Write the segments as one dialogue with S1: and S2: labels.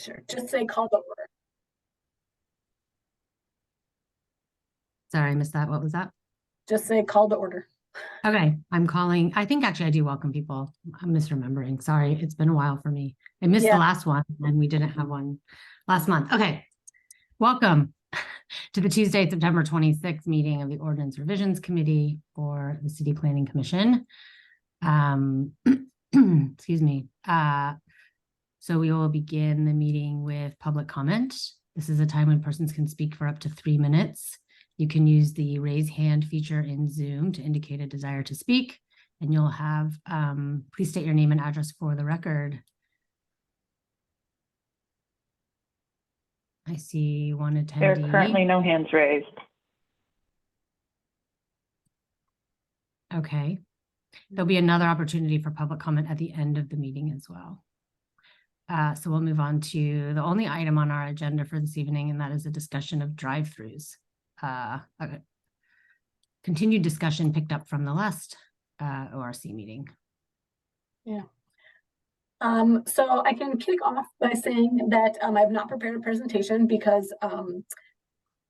S1: Sure, just say call to order.
S2: Sorry, I missed that. What was that?
S1: Just say call to order.
S2: Okay, I'm calling. I think actually I do welcome people. I'm misremembering. Sorry, it's been a while for me. I missed the last one and we didn't have one last month. Okay, welcome to the Tuesday, September 26th meeting of the Ordinance Revisions Committee for the City Planning Commission. Excuse me. So we will begin the meeting with public comment. This is a time when persons can speak for up to 3 minutes. You can use the raise hand feature in Zoom to indicate a desire to speak, and you'll have, please state your name and address for the record. I see one attendee.
S3: There are currently no hands raised.
S2: Okay. There'll be another opportunity for public comment at the end of the meeting as well. So we'll move on to the only item on our agenda for this evening, and that is a discussion of drive-throughs. Okay. Continued discussion picked up from the last ORC meeting.
S1: Yeah. So I can kick off by saying that I've not prepared a presentation because I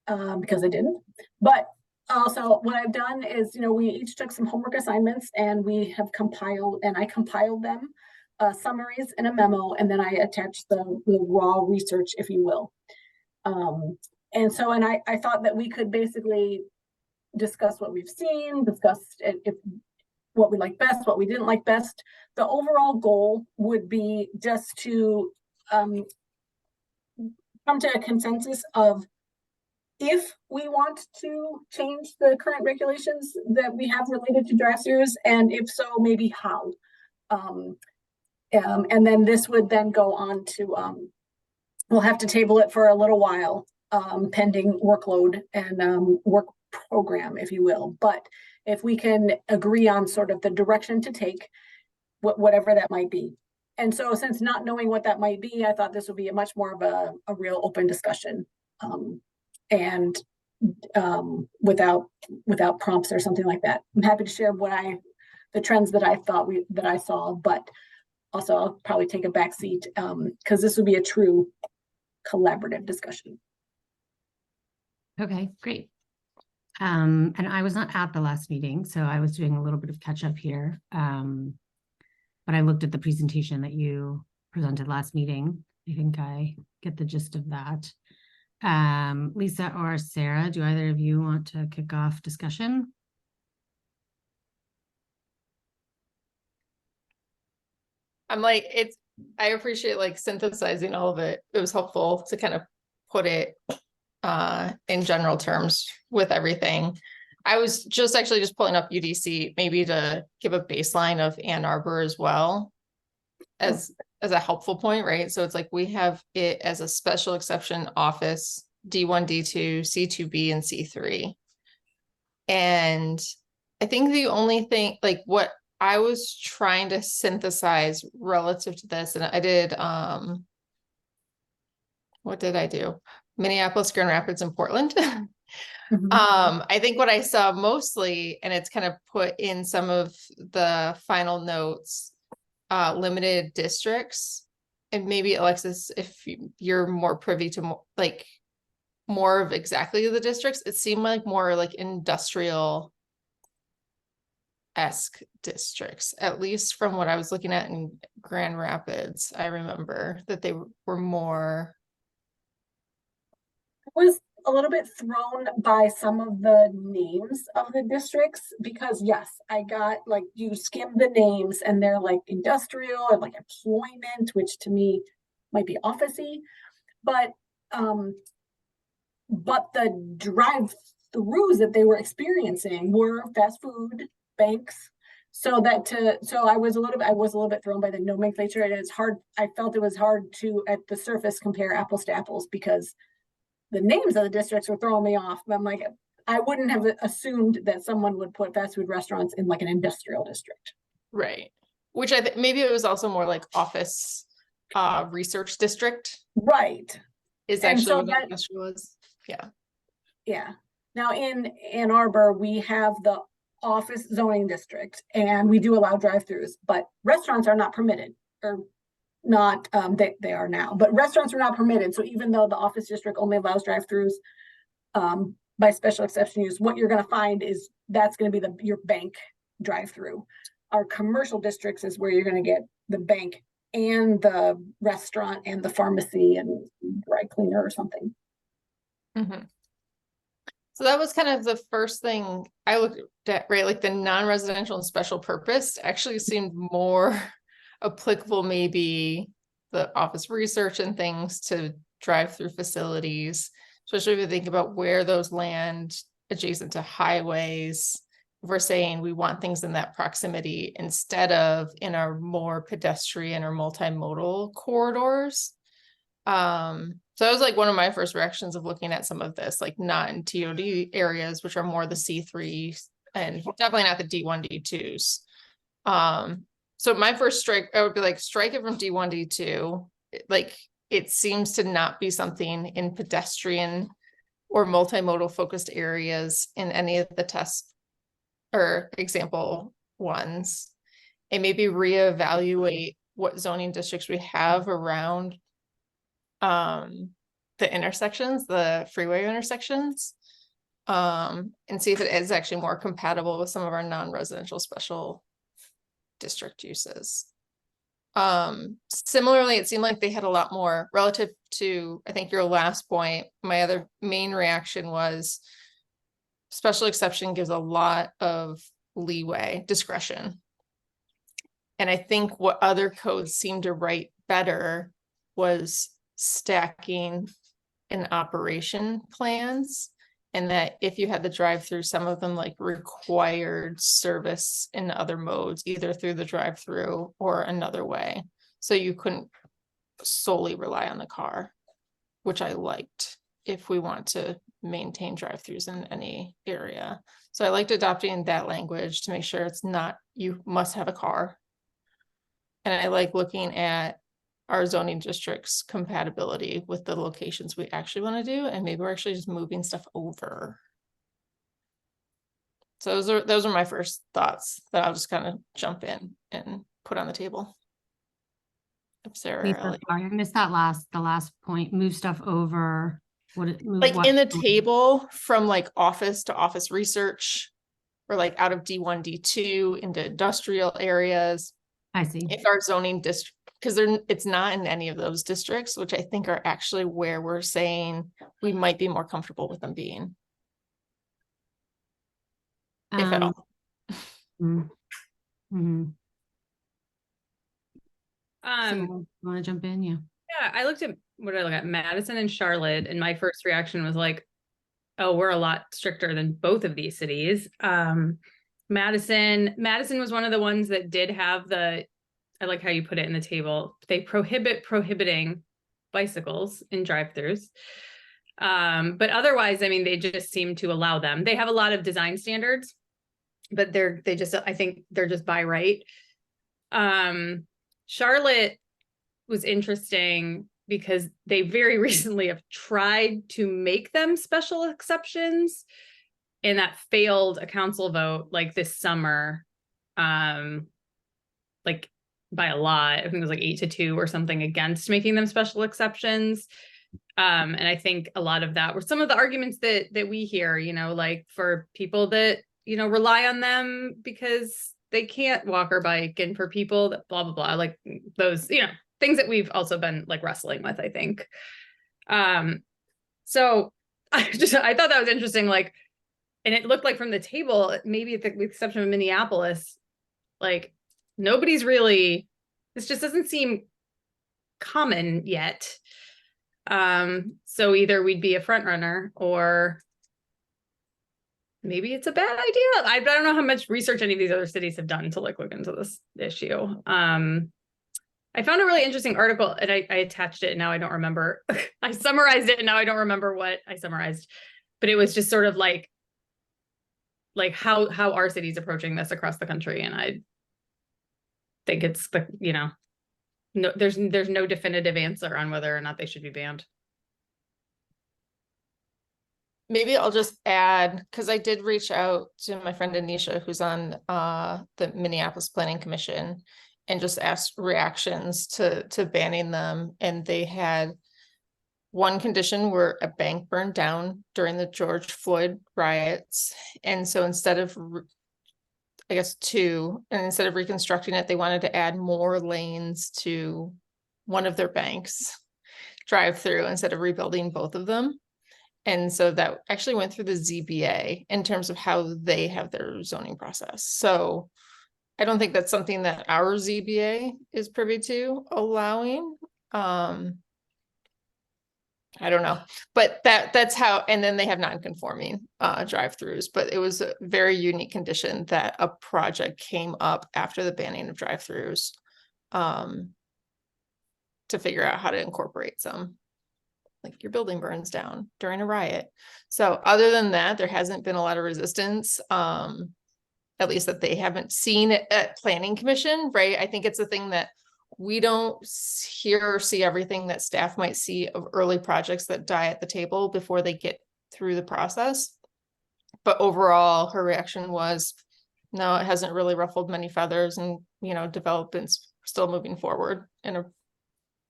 S1: didn't. But also what I've done is, we each took some homework assignments and we have compiled, and I compiled them, summaries in a memo, and then I attached the raw research, if you will. And I thought that we could basically discuss what we've seen, discuss what we like best, what we didn't like best. The overall goal would be just to come to a consensus of if we want to change the current regulations that we have related to drive-throughs, and if so, maybe how. And then this would then go on to, we'll have to table it for a little while, pending workload and work program, if you will. But if we can agree on sort of the direction to take, whatever that might be. And so since not knowing what that might be, I thought this would be a much more of a real open discussion, and without prompts or something like that. I'm happy to share the trends that I thought that I saw, but also I'll probably take a back seat because this would be a true collaborative discussion.
S2: Okay, great. And I was not at the last meeting, so I was doing a little bit of catch up here. But I looked at the presentation that you presented last meeting. I think I get the gist of that. Lisa or Sarah, do either of you want to kick off discussion?
S4: I appreciate synthesizing all of it. It was helpful to kind of put it in general terms with everything. I was just pulling up UDC maybe to give a baseline of Ann Arbor as well as a helpful point, right? So it's we have it as a special exception office, D1, D2, C2B, and C3. And I think the only thing, what I was trying to synthesize relative to this, and I did, what did I do? Minneapolis, Grand Rapids, and Portland. I think what I saw mostly, and it's kind of put in some of the final notes, limited districts, and maybe Alexis, if you're more privy to more of exactly the districts, it seemed like more industrial-esque districts, at least from what I was looking at in Grand Rapids. I remember that they were more.
S1: Was a little bit thrown by some of the names of the districts because yes, I got you skim the names and they're industrial and employment, which to me might be officey, but the drive-throughs that they were experiencing were fast food banks. So I was a little bit thrown by the nomenclature, and it's hard. I felt it was hard to at the surface compare apples to apples because the names of the districts were throwing me off. But I'm I wouldn't have assumed that someone would put fast food restaurants in an industrial district.
S4: Right. Which I think maybe it was also more office research district.
S1: Right.
S4: Is actually what that industrial is. Yeah.
S1: Yeah. Now in Ann Arbor, we have the office zoning district and we do allow drive-throughs, but restaurants are not permitted, or not, they are now, but restaurants are not permitted. So even though the office district only allows drive-throughs by special exception use, what you're gonna find is that's gonna be your bank drive-through. Our commercial districts is where you're gonna get the bank and the restaurant and the pharmacy and dry cleaner or something.
S4: Mhm. So that was kind of the first thing I looked at, right? Like the non-residential and special purpose actually seemed more applicable, maybe the office research and things to drive through facilities, especially if you think about where those land adjacent to highways. If we're saying we want things in that proximity instead of in our more pedestrian or multimodal corridors. So that was like one of my first reactions of looking at some of this, like not in TOD areas, which are more the C3 and definitely not the D1, D2s. So my first strike, I would be like, strike it from D1, D2. Like it seems to not be something in pedestrian or multimodal focused areas in any of the test or example ones. And maybe reevaluate what zoning districts we have around the intersections, the freeway intersections, and see if it is actually more compatible with some of our non-residential special district uses. Similarly, it seemed like they had a lot more relative to, I think, your last point. My other main reaction was special exception gives a lot of leeway, discretion. And I think what other codes seem to write better was stacking and operation plans, and that if you had the drive-through, some of them like required service in other modes, either through the drive-through or another way. So you couldn't solely rely on the car, which I liked if we want to maintain drive-throughs in any area. So I liked adopting that language to make sure it's not, you must have a car. And I like looking at our zoning districts compatibility with the locations we actually want to do, and maybe we're actually just moving stuff over. So those are my first thoughts that I'll just kind of jump in and put on the table. If Sarah,
S2: Lisa,
S4: Ellie.
S2: sorry, I missed that the last point, move stuff over.
S4: Like in the table from like office to office research, or like out of D1, D2 into industrial areas.
S2: I see.
S4: If our zoning district, because it's not in any of those districts, which I think are actually where we're saying we might be more comfortable with them being. If at all.
S2: Want to jump in? Yeah.
S5: Yeah, I looked at, what did I look at? Madison and Charlotte, and my first reaction was like, oh, we're a lot stricter than both of these cities. Madison was one of the ones that did have I like how you put it in the table. They prohibiting bicycles in drive-throughs. But otherwise, I mean, they just seem to allow them. They have a lot of design standards, but I think they're just by right. Charlotte was interesting because they very recently have tried to make them special exceptions, and that failed a council vote like this summer, like by a lot. I think it was like 8-2 or something against making them special exceptions. And I think a lot of that were some of the arguments that we hear, like for people that, rely on them because they can't walk or bike, and for people that blah, blah, blah, like those, things that we've also been like wrestling with, I think. So I thought that was interesting, like, and it looked like from the table, maybe with the exception of Minneapolis, like nobody's really, this just doesn't seem common yet. So either we'd be a front runner, or maybe it's a bad idea. I don't know how much research any of these other cities have done to like look into this issue. I found a really interesting article, and I attached it, and now I don't remember. I summarized it, and now I don't remember what I summarized, but it was just sort of like how our cities approaching this across the country. And I think it's no, there's no definitive answer on whether or not they should be banned.
S4: Maybe I'll just add, because I did reach out to my friend Anisha, who's on the Minneapolis Planning Commission, and just asked reactions to banning them. And they had one condition where a bank burned down during the George Floyd riots. And so instead of, I guess, instead of reconstructing it, they wanted to add more lanes to one of their banks drive through instead of rebuilding both of them. And so that actually went through the ZBA in terms of how they have their zoning process. So I don't think that's something that our ZBA is privy to allowing. I don't know, but that's how, and then they have non-conforming drive-throughs, but it was a very unique condition that a project came up after the banning of drive-throughs to figure out how to incorporate some, like your building burns down during a riot. So other than that, there hasn't been a lot of resistance, at least that they haven't seen it at Planning Commission, right? I think it's a thing that we don't hear or see everything that staff might see of early projects that die at the table before they get through the process. But overall, her reaction was, no, it hasn't really ruffled many feathers, and, you know, development's still moving forward in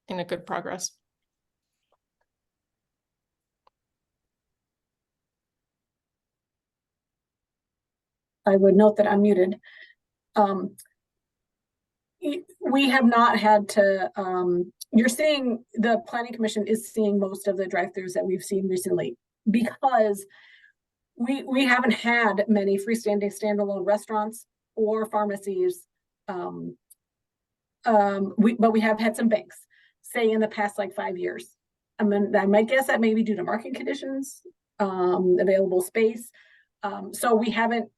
S4: a good progress.
S1: I would note that I'm muted. We have not had to, you're seeing, the Planning Commission is seeing most of the drive-throughs that we've seen recently, because we haven't had many freestanding standalone restaurants or pharmacies. But we have had some banks, say in the past like 5 years. I mean, I might guess that maybe due to market conditions, available space. So we haven't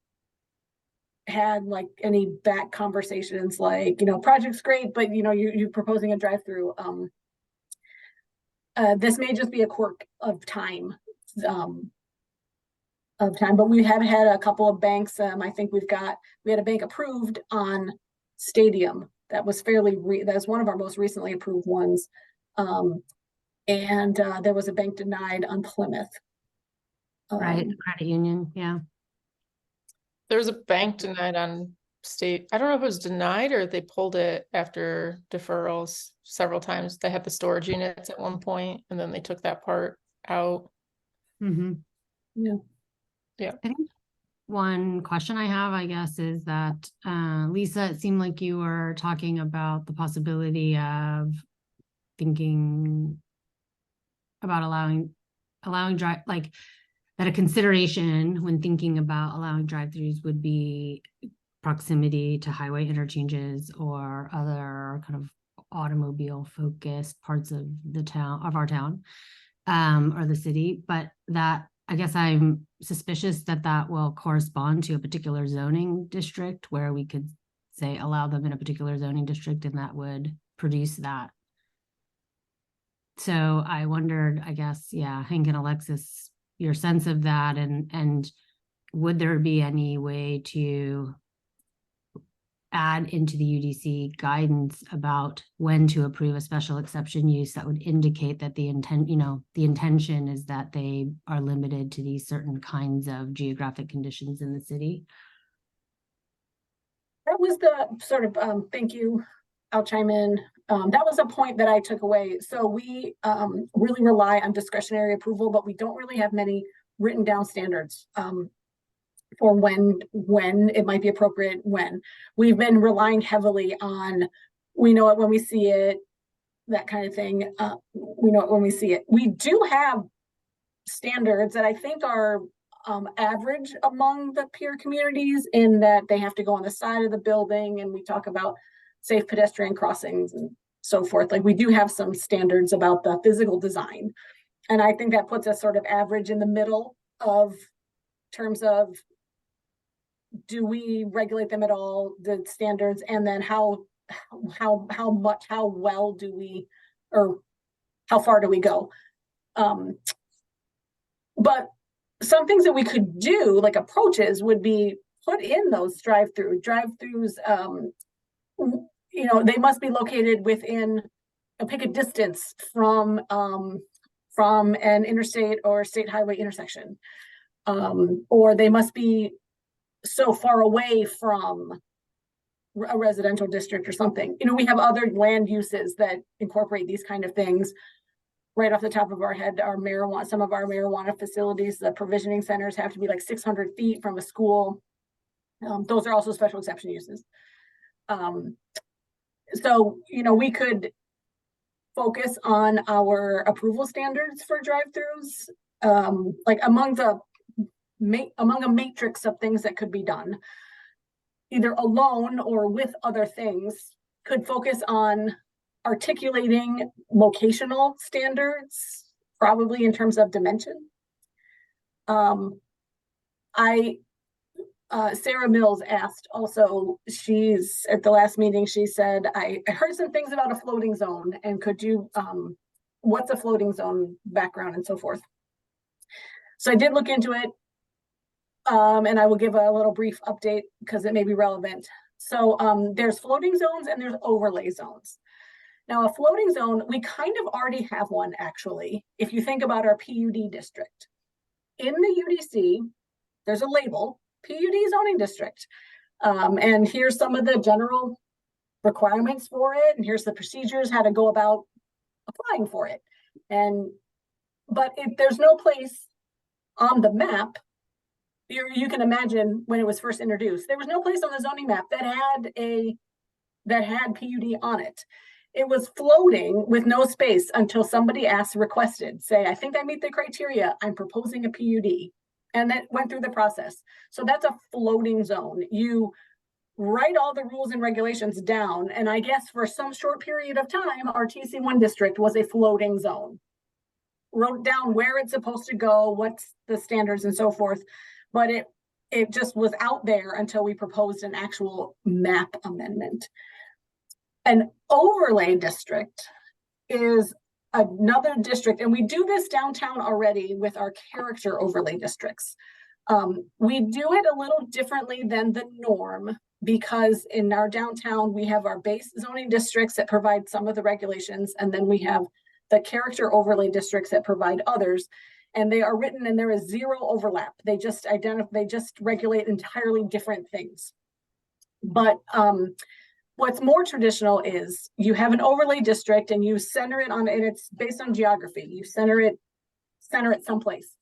S1: had like any back conversations like, you know, project's great, but you know, you're proposing a drive-through. This may just be a quirk of time, but we have had a couple of banks. I think we had a bank approved on Stadium that was that's one of our most recently approved ones. And there was a bank denied on Plymouth.
S2: Right, credit union, yeah.
S4: There was a bank denied on State. I don't know if it was denied or they pulled it after deferrals several times. They had the storage units at one point, and then they took that part out.
S2: Mm-hmm.
S1: Yeah.
S4: Yeah.
S2: I think one question I have, I guess, is that Lisa, it seemed like you were talking about the possibility of thinking about allowing drive, like that a consideration when thinking about allowing drive-throughs would be proximity to highway interchanges or other kind of automobile focused parts of our town or the city. But that, I guess I'm suspicious that will correspond to a particular zoning district where we could say allow them in a particular zoning district, and that would produce that. So I wondered, I guess, yeah, Hank and Alexis, your sense of that, and would there be any way to add into the UDC guidance about when to approve a special exception use that would indicate that the intention is that they are limited to these certain kinds of geographic conditions in the city?
S1: That was the sort of, thank you, I'll chime in. That was a point that I took away. So we really rely on discretionary approval, but we don't really have many written down standards for when it might be appropriate. When we've been relying heavily on, we know it when we see it, that kind of thing. We know it when we see it. We do have standards that I think are average among the peer communities, in that they have to go on the side of the building, and we talk about safe pedestrian crossings and so forth. Like, we do have some standards about the physical design. And I think that puts us sort of average in the middle of terms of, do we regulate them at all, the standards, and then how well do we, or how far do we go? But some things that we could do, like approaches, would be put in those drive-throughs. You know, they must be located within, pick a distance from an interstate or state highway intersection, or they must be so far away from a residential district or something. You know, we have other land uses that incorporate these kind of things. Right off the top of our head, some of our marijuana facilities, the provisioning centers have to be like 600 feet from a school. Those are also special exception uses. So, you know, we could focus on our approval standards for drive-throughs, like among a matrix of things that could be done, either alone or with other things, could focus on articulating locational standards, probably in terms of dimension. Sarah Mills asked also, she's at the last meeting, she said, I heard some things about a floating zone, and could you, what's a floating zone background and so forth. So I did look into it, and I will give a little brief update because it may be relevant. So there's floating zones and there's overlay zones. Now, a floating zone, we kind of already have one, actually. If you think about our PUD district, in the UDC, there's a label, PUD zoning district. And here's some of the general requirements for it. And here's the procedures, how to go about applying for it. But if there's no place on the map, you can imagine when it was first introduced, there was no place on the zoning map that had PUD on it. It was floating with no space until somebody requested, say, I think I meet the criteria, I'm proposing a PUD. And that went through the process. So that's a floating zone. You write all the rules and regulations down. And I guess for some short period of time, our TC1 district was a floating zone. Wrote down where it's supposed to go, what's the standards and so forth. But it just was out there until we proposed an actual map amendment. An overlay district is another district, and we do this downtown already with our character overlay districts. We do it a little differently than the norm because in our downtown, we have our base zoning districts that provide some of the regulations, and then we have the character overlay districts that provide others, and they are written and there is zero overlap. They just regulate entirely different things. But what's more traditional is you have an overlay district and you center it on, and it's based on geography. You center it someplace.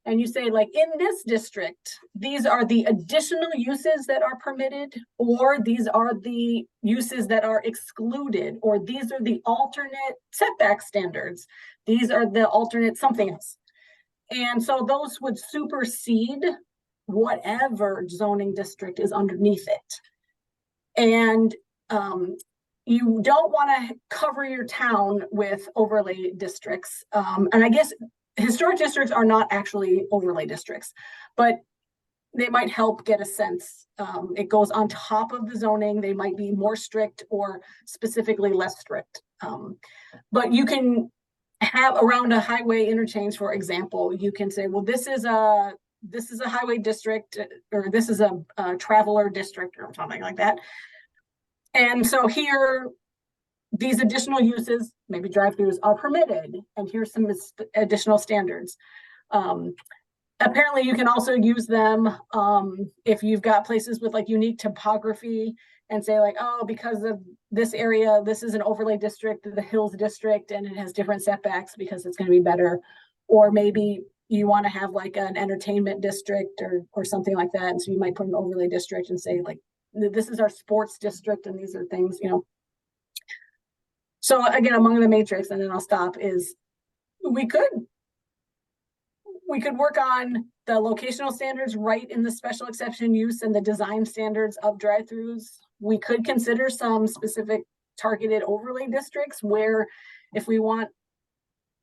S1: And you say, like, in this district, these are the additional uses that are permitted, or these are the uses that are excluded, or these are the alternate setback standards. These are the alternate something else. And so those would supersede whatever zoning district is underneath it. And you don't want to cover your town with overlay districts. And I guess historic districts are not actually overlay districts, but they might help get a sense. It goes on top of the zoning. They might be more strict or specifically less strict. But you can have around a highway interchange, for example, you can say, well, this is a highway district, or this is a traveler district or something like that. And so here, these additional uses, maybe drive-throughs, are permitted, and here's some additional standards. Apparently, you can also use them if you've got places with like unique topography and say like, oh, because of this area, this is an overlay district, the Hills district, and it has different setbacks because it's going to be better. Or maybe you want to have like an entertainment district or something like that. And so you might put an overlay district and say like, this is our sports district and these are things, you know. So again, among the matrix, and then I'll stop, is we could work on the locational standards right in the special exception use and the design standards of drive-throughs. We could consider some specific targeted overlay districts where if we want,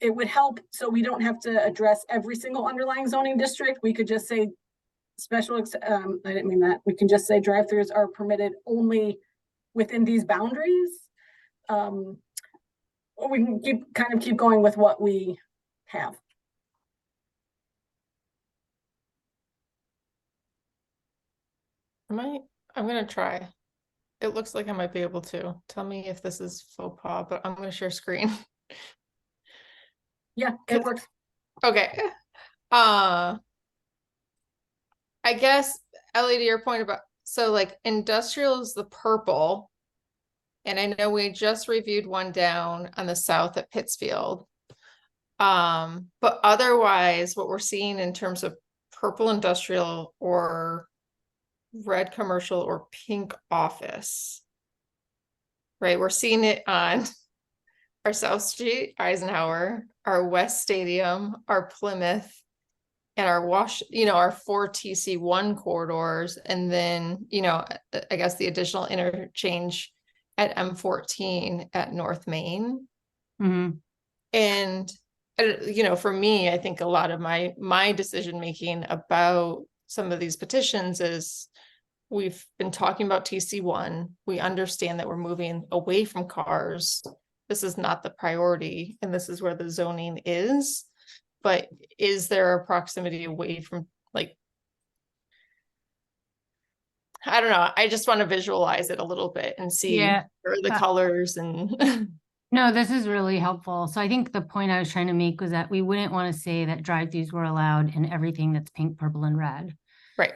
S1: it would help so we don't have to address every single underlying zoning district. We could just say I didn't mean that. We can just say drive-throughs are permitted only within these boundaries. Or we can keep going with what we have.
S4: I'm gonna try. It looks like I might be able to. Tell me if this is faux pas, but I'm gonna share screen.
S1: Yeah, it works.
S4: Okay. I guess, Ellie, to your point about So like industrial is the purple. And I know we just reviewed one down on the south at Pittsfield. But otherwise, what we're seeing in terms of purple industrial or red commercial or pink office, right? We're seeing it on our South Street Eisenhower, our West Stadium, our Plymouth, and our our 4 TC1 corridors, and then, I guess the additional interchange at M14 at North Main.
S2: Mhm.
S4: And, for me, I think a lot of my decision-making about some of these petitions is we've been talking about TC1. We understand that we're moving away from cars. This is not the priority, and this is where the zoning is. But is there a proximity away from, like, I don't know. I just want to visualize it a little bit and see
S2: Yeah.
S4: where the colors and
S2: No, this is really helpful. So I think the point I was trying to make was that we wouldn't want to say that drive-throughs were allowed in everything that's pink, purple, and red.
S4: right.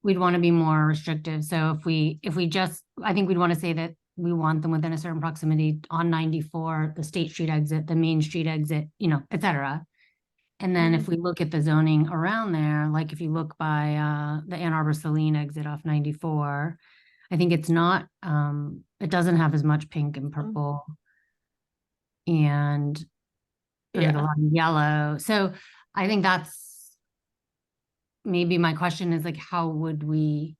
S2: We'd want to be more restrictive. So if we just, I think we'd want to say that we want them within a certain proximity on 94, the State Street exit, the Main Street exit, et cetera. And then if we look at the zoning around there, like if you look by the Ann Arbor Saline exit off 94, I think it's not, it doesn't have as much pink and purple. And there's a lot of yellow. So I think that's maybe my question is like, how would we,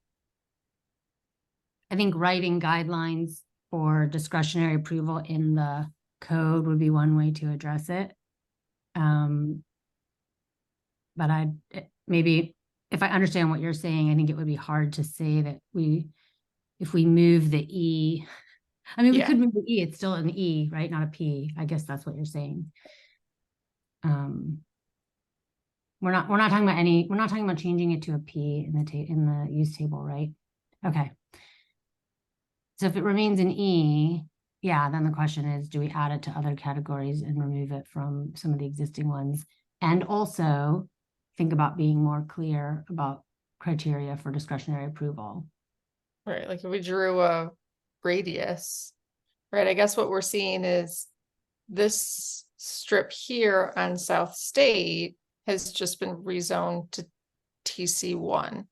S2: I think writing guidelines for discretionary approval in the code would be one way to address it. But maybe if I understand what you're saying, I think it would be hard to say that if we move the E, I mean, we could move the E, it's still an E, right? Not a P. I guess that's what you're saying. We're not talking about changing it to a P in the use table, right? Okay. So if it remains an E, then the question is, do we add it to other categories and remove it from some of the existing ones? And also think about being more clear about criteria for discretionary approval.
S4: Right, like if we drew a radius, right? I guess what we're seeing is this strip here on South State has just been rezoned to TC1,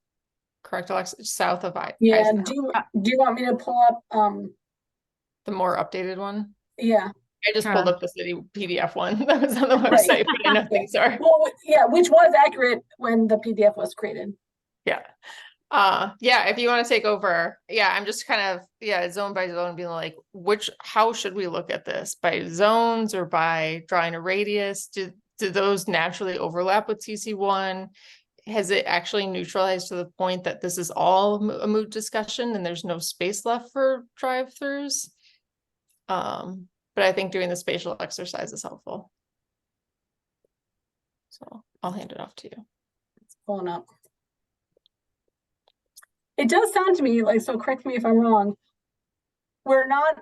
S4: correct, Alexa? South of
S1: Yeah,
S4: Eisenhower.
S1: do you want me to pull up,
S4: The more updated one?
S1: yeah.
S4: I just
S2: Sure.
S4: pulled up the city PDF one that was on the website, but I know things are.
S1: Well, yeah, which was accurate when the PDF was created.
S4: Yeah. If you want to take over, I'm just kind of, zone by zone being like, how should we look at this? By zones or by drawing a radius? Do those naturally overlap with TC1? Has it actually neutralized to the point that this is all a moot discussion and there's no space left for drive-throughs? But I think doing the spatial exercise is helpful. So I'll hand it off to you.
S1: It's pulling up. It does sound to me like, so correct me if I'm wrong, we're not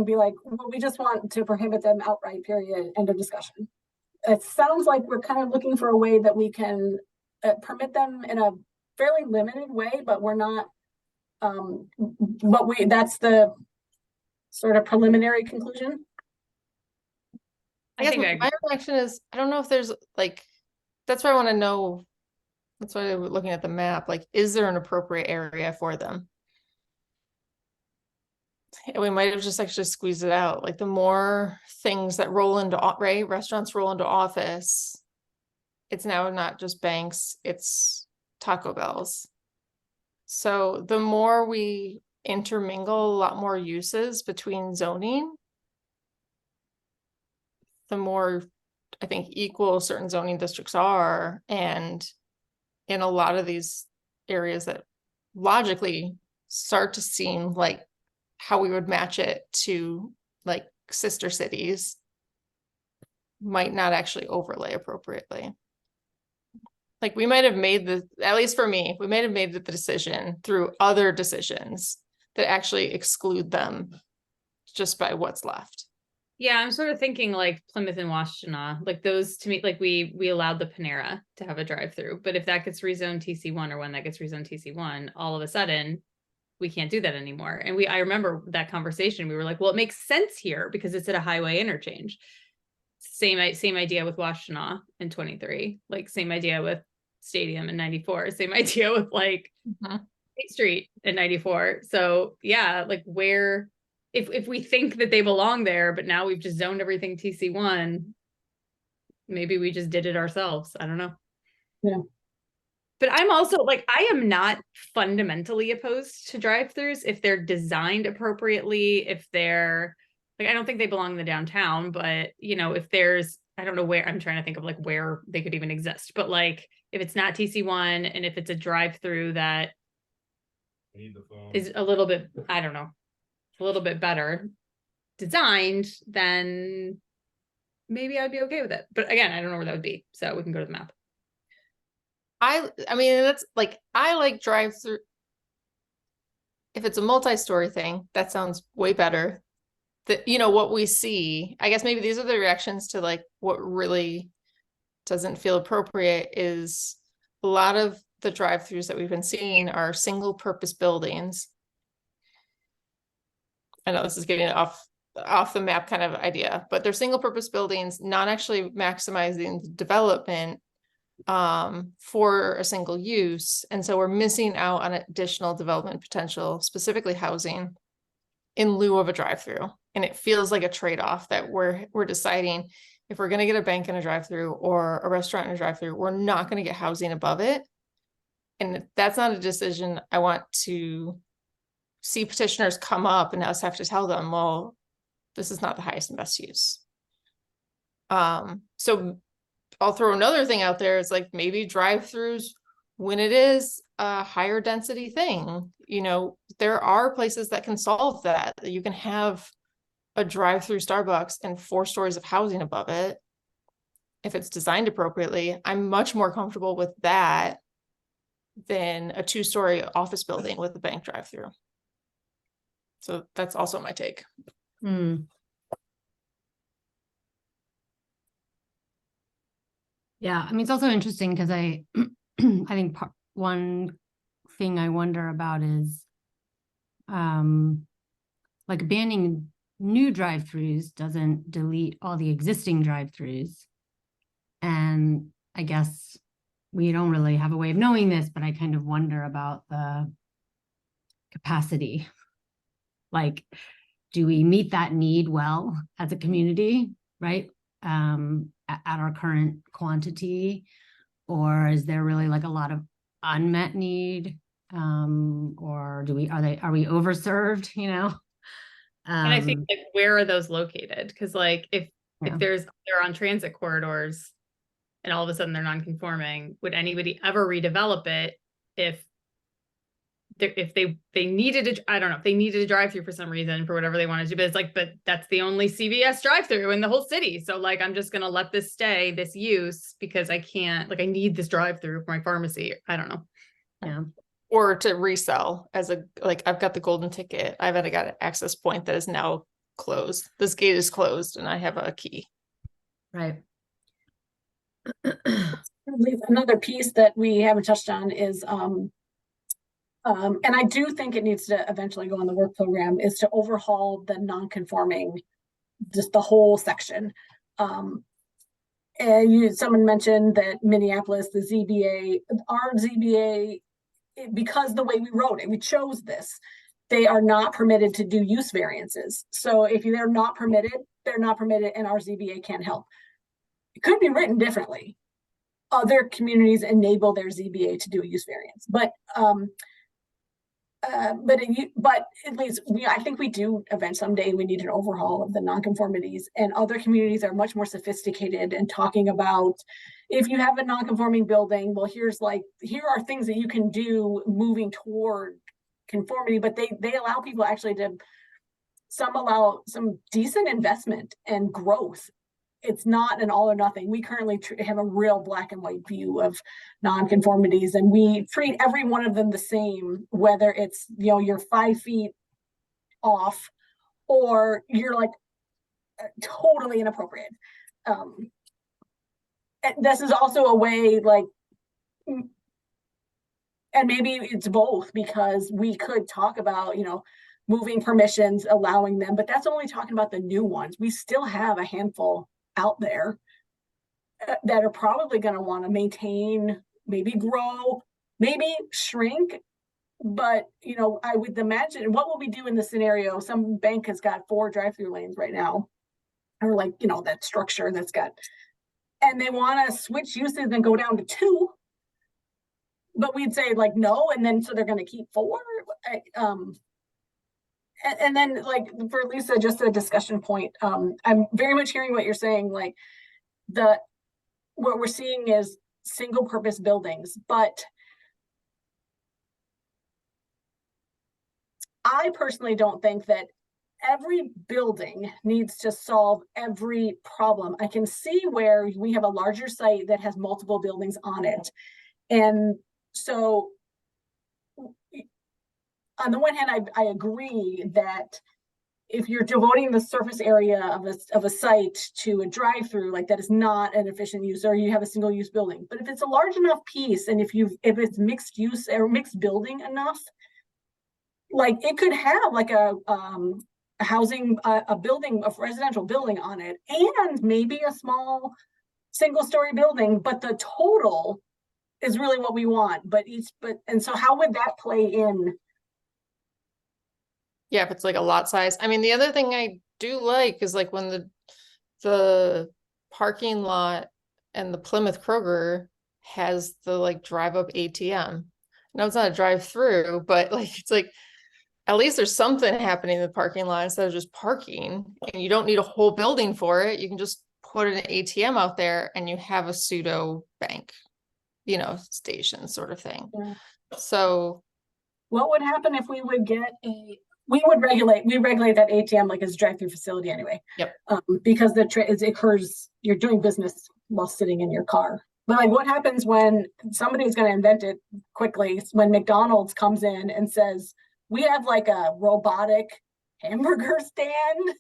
S1: be like, well, we just want to prohibit them outright, period, end of discussion. It sounds like we're kind of looking for a way that we can permit them in a fairly limited way, but we're not, that's the sort of preliminary conclusion.
S4: I guess my reaction is, I don't know if there's that's why I want to know. That's why we're looking at the map. Like, is there an appropriate area for them? And we might have just actually squeezed it out. Like, the more things that roll into, right? Restaurants roll into office. It's now not just banks, it's Taco Bells. So the more we intermingle a lot more uses between zoning, the more I think equal certain zoning districts are. And in a lot of these areas that logically start to seem like how we would match it to like sister cities might not actually overlay appropriately. Like we might have made at least for me, we might have made the decision through other decisions that actually exclude them just by what's left.
S5: Yeah, I'm sort of thinking like Plymouth and Washtenaw, like those to me, like we allowed the Panera to have a drive-through, but if that gets rezoned TC1 or when that gets rezoned TC1, all of a sudden we can't do that anymore. And I remember that conversation. We were like, well, it makes sense here because it's at a highway interchange. Same idea with Washtenaw in 23, like same idea with Stadium in 94, same idea with like State Street in 94. So yeah, like where if we think that they belong there, but now we've just zoned everything TC1, maybe we just did it ourselves. I don't know.
S1: Yeah.
S5: But I'm also like, I am not fundamentally opposed to drive-throughs if they're designed appropriately, if they're like, I don't think they belong in the downtown, but you know, if there's, I don't know where, I'm trying to think of like where they could even exist, but like if it's not TC1 and if it's a drive-through that is a little bit, I don't know, a little bit better designed, then maybe I'd be okay with it. But again, I don't know where that would be. So we can go to the map.
S4: I mean, that's like, I like drive-through. If it's a multi-story thing, that sounds way better. That, you know, what we see, I guess maybe these are the reactions to like what really doesn't feel appropriate is a lot of the drive-throughs that we've been seeing are single purpose buildings. I know this is getting off the map kind of idea, but they're single purpose buildings, not actually maximizing the development for a single use. And so we're missing out on additional development potential, specifically housing, in lieu of a drive-through. And it feels like a trade-off that we're deciding if we're going to get a bank in a drive-through or a restaurant in a drive-through, we're not going to get housing above it. And that's not a decision I want to see petitioners come up and us have to tell them, well, this is not the highest and best use. So I'll throw another thing out there. It's like maybe drive-throughs when it is a higher density thing, you know, there are places that can solve that. You can have a drive-through Starbucks and 4 stories of housing above it. If it's designed appropriately, I'm much more comfortable with that than a 2-story office building with a bank drive-through. So that's also my take.
S2: Yeah, I mean, it's also interesting because I think one thing I wonder about is like banning new drive-throughs doesn't delete all the existing drive-throughs. And I guess we don't really have a way of knowing this, but I kind of wonder about the capacity. Like, do we meet that need well as a community, right? At our current quantity, or is there really like a lot of unmet need? Or are we overserved, you know?
S5: And I think like, where are those located? Because like if they're on transit corridors and all of a sudden they're non-conforming, would anybody ever redevelop it if they needed I don't know, if they needed a drive-through for some reason, for whatever they wanted to do, but it's like, but that's the only CVS drive-through in the whole city. So like, I'm just gonna let this stay, this use, because I can't, like, I need this drive-through for my pharmacy. I don't know.
S2: Yeah.
S4: Or to resell as a, like, I've got the golden ticket. I've got an access point that is now closed. This gate is closed and I have a key.
S2: Right.
S1: Another piece that we haven't touched on is and I do think it needs to eventually go on the work program, is to overhaul the non-conforming, just the whole section. And someone mentioned that Minneapolis, the ZBA, our ZBA, because the way we wrote it, we chose this, they are not permitted to do use variances. So if they're not permitted, they're not permitted, and our ZBA can't help. It could be written differently. Other communities enable their ZBA to do a use variance, but at least I think we do someday we need an overhaul of the nonconformities, and other communities are much more sophisticated and talking about, if you have a nonconforming building, well, here are things that you can do moving toward conformity, but they allow people actually allow some decent investment and growth. It's not an all or nothing. We currently have a real black and white view of nonconformities, and we treat every one of them the same, whether it's, you're 5 feet off or you're like totally inappropriate. And this is also a way, like, and maybe it's both, because we could talk about, moving permissions, allowing them, but that's only talking about the new ones. We still have a handful out there that are probably going to want to maintain, maybe grow, maybe shrink. But, I would imagine, what will we do in the scenario? Some bank has got 4 drive-through lanes right now, or like, that structure that's got, and they want to switch uses and go down to 2. But we'd say like, no, and then so they're going to keep 4. And then, like, for Lisa, just a discussion point. I'm very much hearing what you're saying. Like, what we're seeing is single purpose buildings, but I personally don't think that every building needs to solve every problem. I can see where we have a larger site that has multiple buildings on it. And so on the one hand, I agree that if you're devoting the surface area of a site to a drive-through, like, that is not an efficient use, or you have a single use building. But if it's a large enough piece, and if it's mixed use or mixed building enough, like, it could have like a housing, a building, a residential building on it, and maybe a small single-story building, but the total is really what we want. And so how would that play in?
S4: Yeah, if it's like a lot size. I mean, the other thing I do like is like when the parking lot and the Plymouth Kroger has the like drive up ATM. No, it's not a drive through, but like it's like at least there's something happening in the parking lot instead of just parking, and you don't need a whole building for it. You can just put an ATM out there and you have a pseudo bank, station sort of thing.
S1: Yeah.
S4: So
S1: What would happen if we would get we regulate that ATM like as a drive-through facility anyway.
S4: Yep.
S1: Because it occurs, you're doing business while sitting in your car. But like, what happens when somebody's going to invent it quickly? When McDonald's comes in and says, we have like a robotic hamburger stand.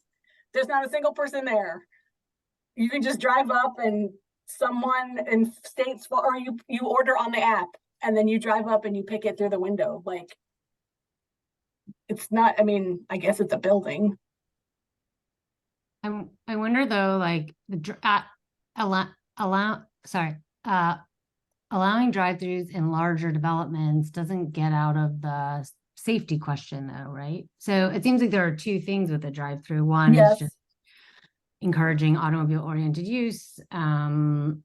S1: There's not a single person there. You can just drive up and someone in states, or you order on the app and then you drive up and you pick it through the window. Like, it's not, I mean, I guess it's a building.
S2: I wonder though, like allowing drive-throughs in larger developments doesn't get out of the safety question though, right? So it seems like there are 2 things with the drive-through. One
S1: Yes.
S2: is just encouraging automobile-oriented use, and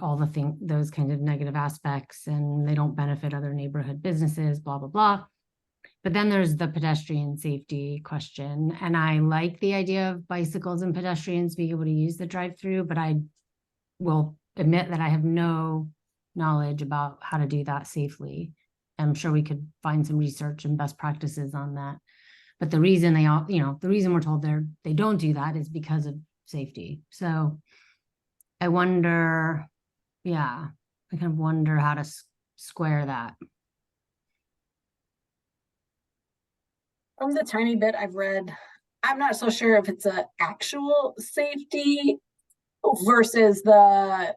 S2: all those kinds of negative aspects, and they don't benefit other neighborhood businesses, blah, blah, blah. But then there's the pedestrian safety question. And I like the idea of bicycles and pedestrians being able to use the drive-through, but I will admit that I have no knowledge about how to do that safely. I'm sure we could find some research and best practices on that. But the reason the reason we're told they don't do that is because of safety. So I wonder, I kind of wonder how to square that.
S1: From the tiny bit I've read, I'm not so sure if it's an actual safety versus the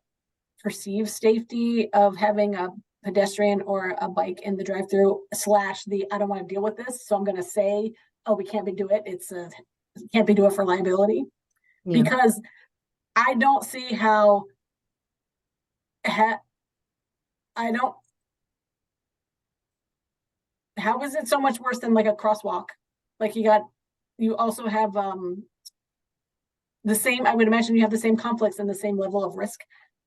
S1: perceived safety of having a pedestrian or a bike in the drive-through / I don't want to deal with this, so I'm going to say, oh, we can't do it for liability. Yeah. Because I don't see how is it so much worse than like a crosswalk? Like, you also have the same, I would imagine you have the same conflicts and the same level of risk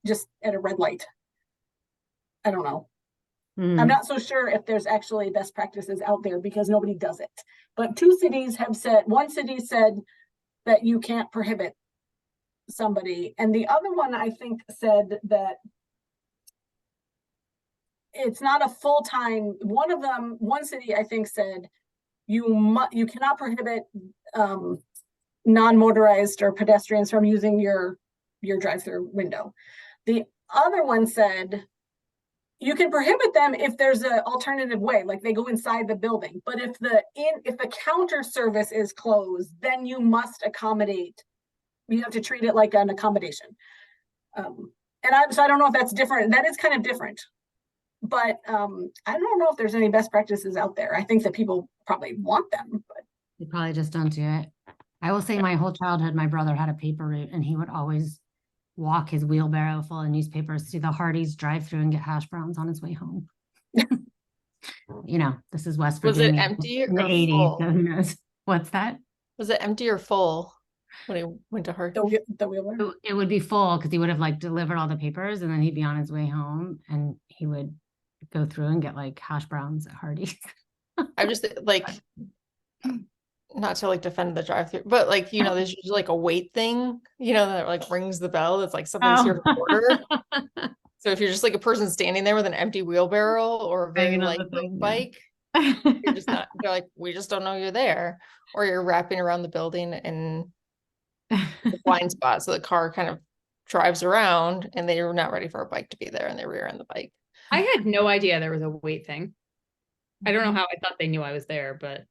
S1: just at a red light. I don't know. I'm not so sure if there's actually best practices out there because nobody does it. But one city said that you can't prohibit somebody. And the other one, I think, said that it's not a full-time. One city, I think, said you cannot prohibit non-motorized or pedestrians from using your drive-through window. The other one said you can prohibit them if there's an alternative way, like they go inside the building. But if the counter service is closed, then you must accommodate. You have to treat it like an accommodation. So I don't know if that's different. That is kind of different. But I don't know if there's any best practices out there. I think that people probably want them, but
S2: They probably just don't do it. I will say my whole childhood, my brother had a paper route and he would always walk his wheelbarrow full of newspapers to the Hardee's drive-through and get hash browns on his way home. You know, this is West
S4: Was it
S2: Virginia
S4: empty
S2: in the
S4: or
S2: 80s,
S4: full?
S2: so who knows? What's that?
S4: Was it empty or full when he went to her?
S1: the wheeler.
S2: It would be full because he would have like delivered all the papers and then he'd be on his way home and he would go through and get like hash browns at Hardee's.
S4: I just like, not to like defend the drive-through, but like, you know, there's usually like a wait thing, you know, that like rings the bell. That's like something's here to order. So if you're just like a person standing there with an empty wheelbarrow or a very
S2: Hanging on
S4: light
S2: the thing, yeah.
S4: bike, you're just not, you're like, we just don't know you're there. Or you're wrapping around the building in the blind spot. So the car kind of drives around and they're not ready for a bike to be there and they rear end the bike.
S5: I had no idea there was a wait thing. I don't know how I thought they knew I was there, but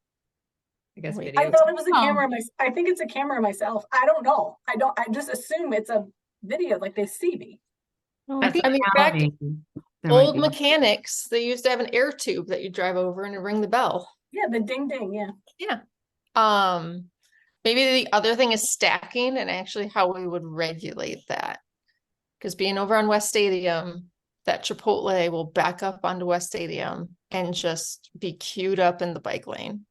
S5: I guess
S4: Wait.
S1: I
S5: video.
S1: thought it was a
S2: Oh.
S1: camera. I think it's a camera myself. I don't know. I just assume it's a video, like they see me.
S2: That's
S4: I mean, back
S2: reality. There might
S4: old
S2: be.
S4: mechanics, they used to have an air tube that you drive over and it'd ring the bell.
S1: Yeah, the ding ding. Yeah.
S4: Yeah. Maybe the other thing is stacking and actually how we would regulate that. Because being over on West Stadium, that Chipotle will back up onto West Stadium and just be queued up in the bike lane.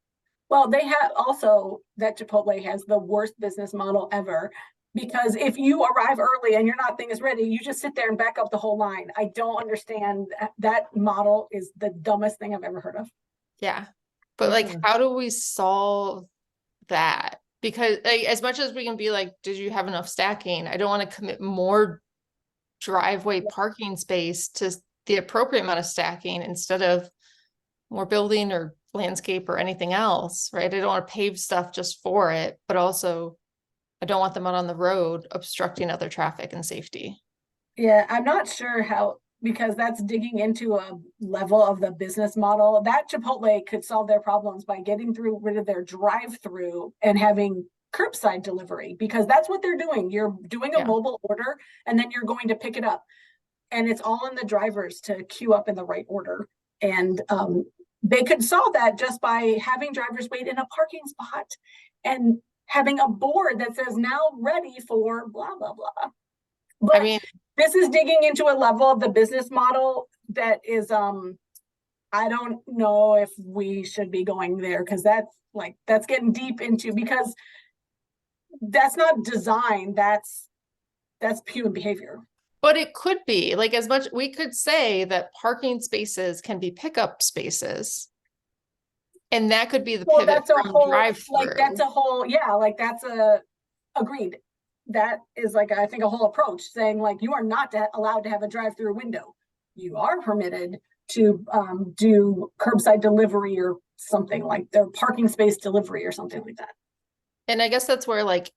S1: Well, they have also that Chipotle has the worst business model ever, because if you arrive early and your thing is ready, you just sit there and back up the whole line. I don't understand that model is the dumbest thing I've ever heard of.
S4: Yeah. But like,
S5: Yeah.
S4: how do we solve that? Because like, as much as we can be like, did you have enough stacking? I don't want to commit more driveway parking space to the appropriate amount of stacking instead of more building or landscape or anything else, right? I don't want to pave stuff just for it, but also I don't want them out on the road obstructing other traffic and safety.
S1: Yeah, I'm not sure how, because that's digging into a level of the business model. That Chipotle could solve their problems by getting rid of their drive-through and having curbside delivery, because that's what they're doing. You're doing a
S4: Yeah.
S1: mobile order and then you're going to pick it up. And it's all in the drivers to queue up in the right order. And they could solve that just by having drivers wait in a parking spot and having a board that says now ready for blah, blah, blah. But
S4: I mean,
S1: this is digging into a level of the business model that is, I don't know if we should be going there, because that's getting deep into, because that's not design, that's human behavior.
S4: but it could be like, as much, we could say that parking spaces can be pickup spaces. And that could be the
S1: Well,
S4: pivot
S1: that's a
S4: from
S1: whole,
S4: drive-through.
S1: agreed. That is like, I think, a whole approach saying like, you are not allowed to have a drive-through window. You are permitted to do curbside delivery or something, like their parking space delivery or something like that.
S4: And I guess that's where like,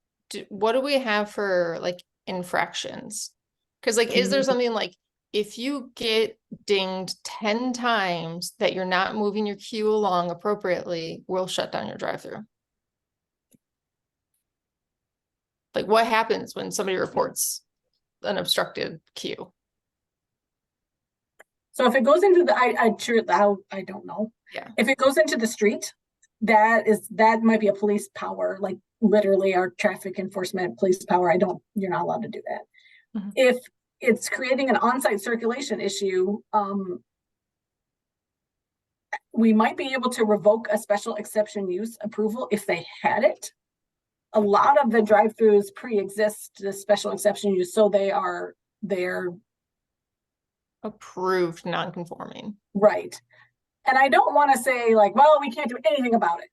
S4: what do we have for like infractions? Because like, is there something like, if you get dinged 10 times that you're not moving your queue along appropriately, we'll shut down your drive-through? Like, what happens when somebody reports an obstructed queue?
S1: So if it goes into the, I don't know.
S4: Yeah.
S1: If it goes into the street, that might be a police power, like literally our traffic enforcement police power. You're not allowed to do that.
S4: Mhm.
S1: If it's creating an on-site circulation issue, we might be able to revoke a special exception use approval if they had it. A lot of the drive-throughs pre-exist the special exception use, so they're
S4: Approved non-conforming.
S1: right. And I don't want to say like, well, we can't do anything about it,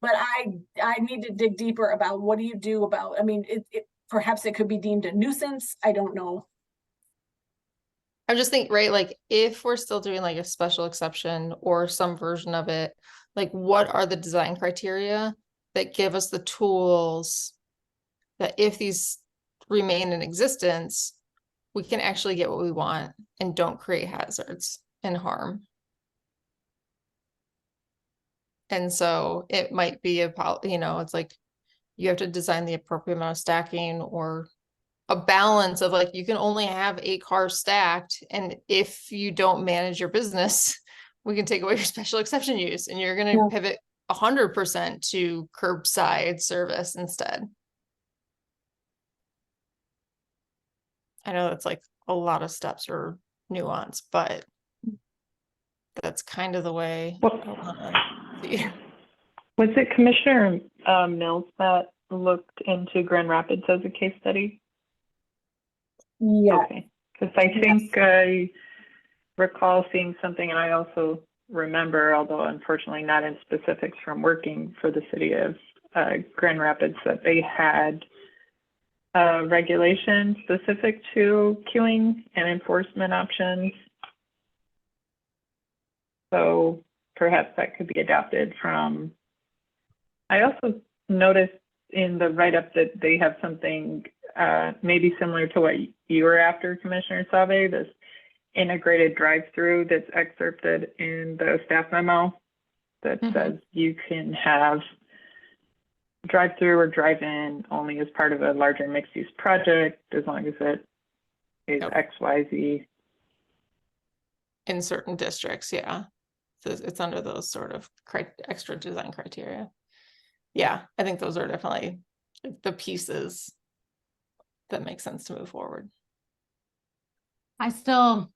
S1: but I need to dig deeper about what do you do about, I mean, perhaps it could be deemed a nuisance. I don't know.
S4: I'm just thinking, right, like if we're still doing like a special exception or some version of it, like what are the design criteria that give us the tools that if these remain in existence, we can actually get what we want and don't create hazards? and harm. And so it might be it's like you have to design the appropriate amount of stacking or a balance of like, you can only have 8 cars stacked. And if you don't manage your business, we can take away your special exception use and you're going to
S1: Yeah.
S4: pivot 100% to curbside service instead. I know that's like a lot of steps or nuance, but that's kind of the way
S3: Well,
S4: I wanna see.
S3: was it Commissioner Mills that looked into Grand Rapids as a case study?
S1: Yeah,
S3: Okay, because I think I recall seeing something, and I also remember, although unfortunately not in specifics from working for the city of Grand Rapids, that they had regulation specific to queuing and enforcement options. So perhaps that could be adapted from. I also noticed in the write-up that they have something maybe similar to what you were after, Commissioner Save, this integrated drive-through that's excerpted in the staff memo that says you can have drive-through or drive-in only as part of a larger mixed-use project as long as it is XYZ.
S4: In certain districts, yeah. So it's under those sort of extra design criteria. Yeah, I think those are definitely the pieces that make sense to move forward.
S2: I'm still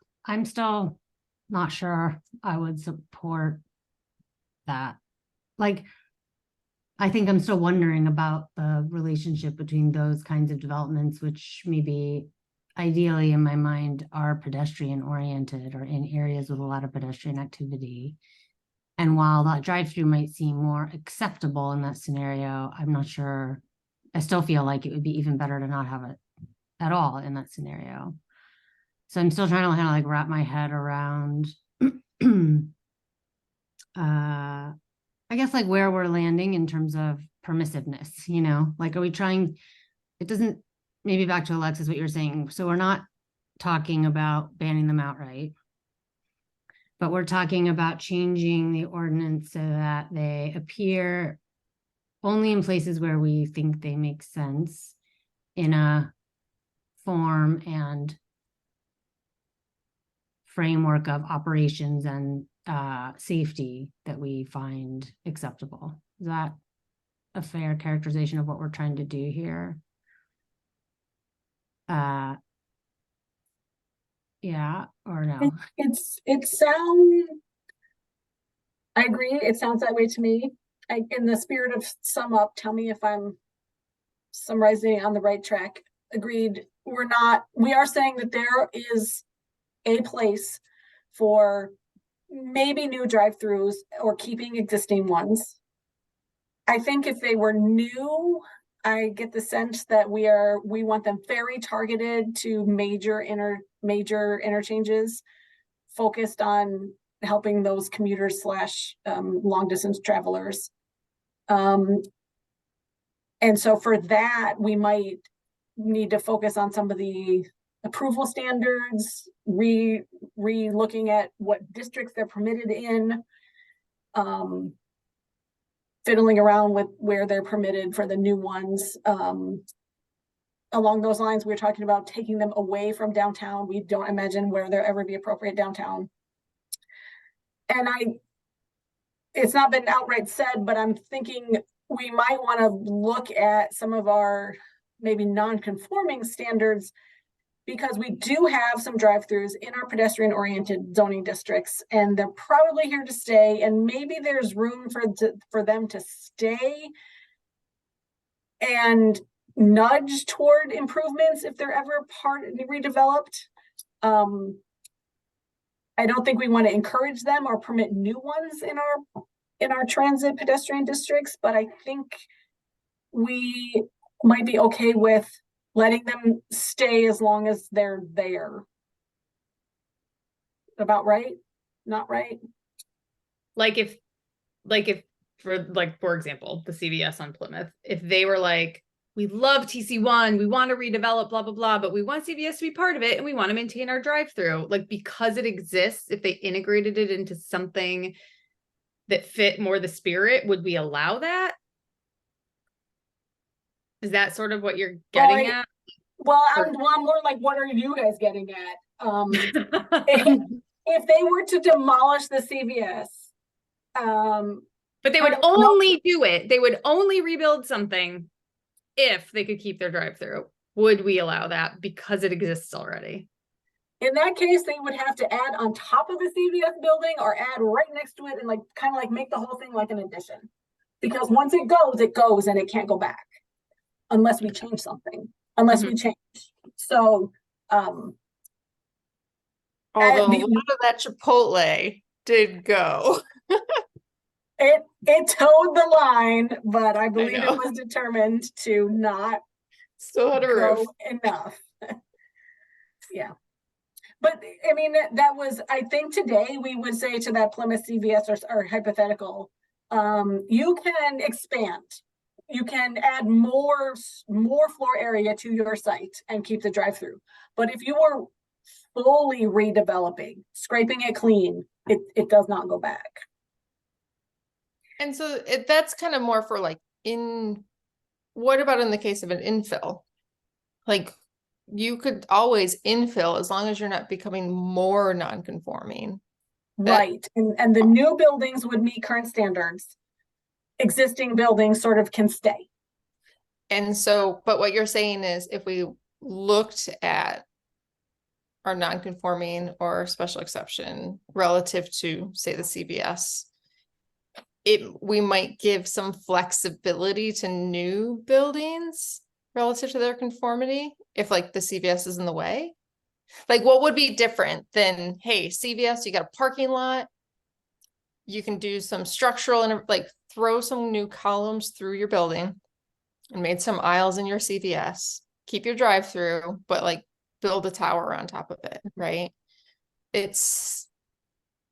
S2: not sure I would support that. Like, I think I'm still wondering about the relationship between those kinds of developments, which maybe ideally in my mind are pedestrian oriented or in areas with a lot of pedestrian activity. And while that drive-through might seem more acceptable in that scenario, I'm not sure. I still feel like it would be even better to not have it at all in that scenario. So I'm still trying to kind of like wrap my head around, I guess like where we're landing in terms of permissiveness, like, are we trying, it doesn't, maybe back to Alexis, what you're saying. So we're not talking about banning them outright, but we're talking about changing the ordinance so that they appear only in places where we think they make sense in a form and framework of operations and safety that we find acceptable. Is that a fair characterization of what we're trying to do here? Yeah or no?
S1: it sounds, I agree, it sounds that way to me. In the spirit of sum up, tell me if I'm summarizing on the right track. Agreed. We are saying that there is a place for maybe new drive-throughs or keeping existing ones. I think if they were new, I get the sense that we want them very targeted to major interchanges, focused on helping those commuters / long distance travelers. And so for that, we might need to focus on some of the approval standards, re-looking at what districts they're permitted in, fiddling around with where they're permitted for the new ones. Along those lines, we're talking about taking them away from downtown. We don't imagine where they'll ever be appropriate downtown. And it's not been outright said, but I'm thinking we might want to look at some of our maybe non-conforming standards, because we do have some drive-throughs in our pedestrian-oriented zoning districts, and they're probably here to stay, and maybe there's room for them to stay and nudge toward improvements if they're ever redeveloped. I don't think we want to encourage them or permit new ones in our transit pedestrian districts, but I think we might be okay with letting them stay as long as they're there. About right? Not right?
S5: Like if for example, the CVS on Plymouth, if they were like, we love TC1, we want to redevelop, blah, blah, blah, but we want CVS to be part of it and we want to maintain our drive-through. Like, because it exists, if they integrated it into something that fit more the spirit, would we allow that? Is that sort of what you're getting at?
S1: Well, I'm more like, what are you guys getting at? If they were to demolish the CVS,
S5: but they would only do it. They would only rebuild something if they could keep their drive-through. Would we allow that because it exists already?
S1: in that case, they would have to add on top of the CVS building or add right next to it and like kind of like make the whole thing like an addition. Because once it goes and it can't go back unless we change something, unless we change. So,
S4: although a lot of that Chipotle did go.
S1: It towed the line, but I believe it was determined to not
S4: still had a roof
S1: enough. Yeah. But I mean, that was, I think today we would say to that Plymouth CVS or hypothetical, you can expand. You can add more floor area to your site and keep the drive-through. But if you were fully redeveloping, scraping it clean, it does not go back.
S4: And so that's kind of more for like what about in the case of an infill? Like, you could always infill as long as you're not becoming more non-conforming.
S1: Right. And the new buildings would meet current standards. Existing buildings sort of can stay.
S4: And so, but what you're saying is if we looked at our non-conforming or special exception relative to, say, the CVS, we might give some flexibility to new buildings relative to their conformity if like the CVS is in the way. Like, what would be different than, hey, CVS, you got a parking lot, you can do some structural and like throw some new columns through your building and made some aisles in your CVS, keep your drive-through, but like build a tower on top of it, right? It's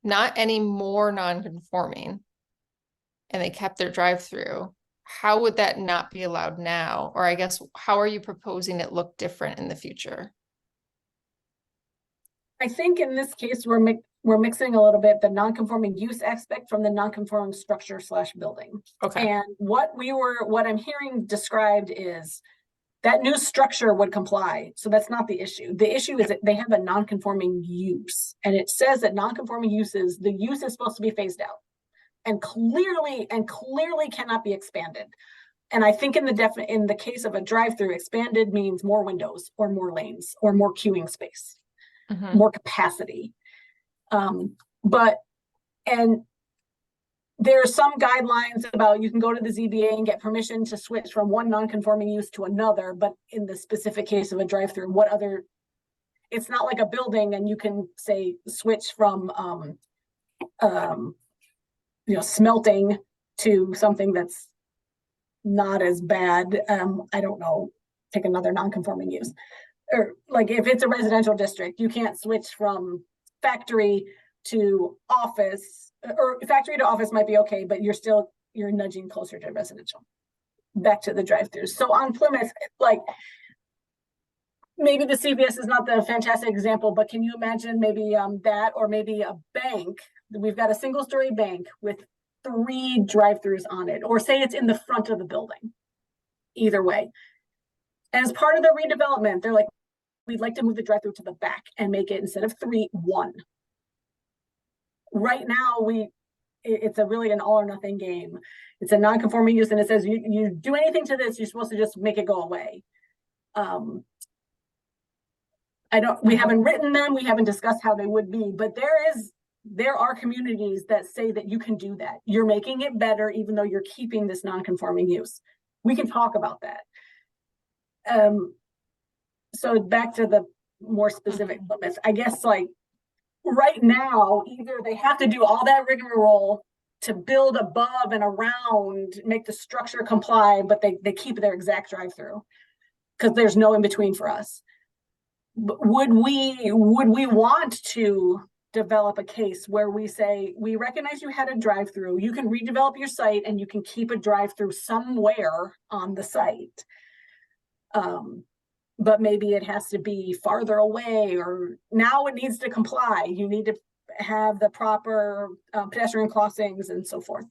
S4: not any more non-conforming and they kept their drive-through. How would that not be allowed now? Or I guess, how are you proposing it look different in the future?
S1: I think in this case, we're mixing a little bit the non-conforming use aspect from the non-conforming structure / building.
S4: Okay.
S1: And what I'm hearing described is that new structure would comply. So that's not the issue. The issue is that they have a non-conforming use. And it says that non-conforming uses, the use is supposed to be phased out. And clearly cannot be expanded. And I think in the case of a drive-through, expanded means more windows or more lanes or more queuing space, more capacity. And there are some guidelines about you can go to the ZBA and get permission to switch from one non-conforming use to another, but in the specific case of a drive-through, it's not like a building and you can say switch from smelting to something that's not as bad. I don't know, take another non-conforming use. Or like if it's a residential district, you can't switch from factory to office, or factory to office might be okay, but you're nudging closer to residential. Back to the drive-throughs. So on Plymouth, like maybe the CVS is not the fantastic example, but can you imagine maybe that, or maybe a bank? We've got a single-story bank with 3 drive-throughs on it, or say it's in the front of the building. Either way. And as part of the redevelopment, they're like, we'd like to move the drive-through to the back and make it, instead of 3, 1. Right now, it's really an all or nothing game. It's a non-conforming use, and it says you do anything to this, you're supposed to just make it go away. We haven't written them, we haven't discussed how they would be, but there are communities that say that you can do that. You're making it better, even though you're keeping this non-conforming use. We can talk about that. So back to the more specific limits, I guess, like right now, either they have to do all that rigmarole to build above and around, make the structure comply, but they keep their exact drive-through because there's no in between for us. But would we want to develop a case where we say, we recognize you had a drive-through, you can redevelop your site and you can keep a drive-through somewhere on the site, But maybe it has to be farther away, or now it needs to comply. You need to have the proper pedestrian crossings and so forth.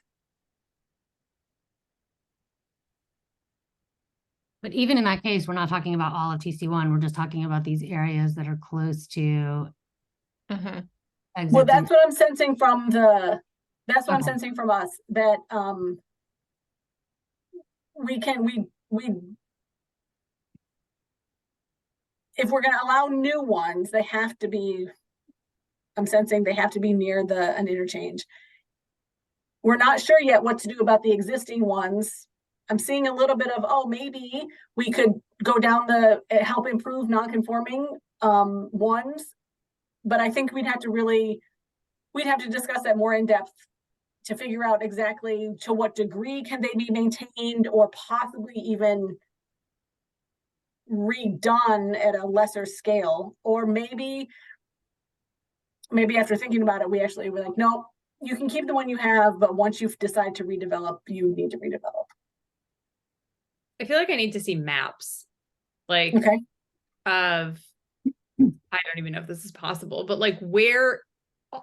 S2: But even in that case, we're not talking about all of TC1. We're just talking about these areas that are close to
S4: Mhm.
S2: exits.
S1: Well, that's what I'm sensing from that's what I'm
S2: Okay.
S1: sensing from us, that we if we're going to allow new ones, they have to be, I'm sensing they have to be near an interchange. We're not sure yet what to do about the existing ones. I'm seeing a little bit of, oh, maybe we could go down help improve non-conforming ones. But I think we'd have to discuss that more in depth to figure out exactly to what degree can they be maintained, or possibly even redone at a lesser scale. Or maybe after thinking about it, we actually were like, no, you can keep the one you have, but once you've decided to redevelop, you need to redevelop.
S5: I feel like I need to see maps, like,
S1: Okay.
S5: of, I don't even know if this is possible, but like where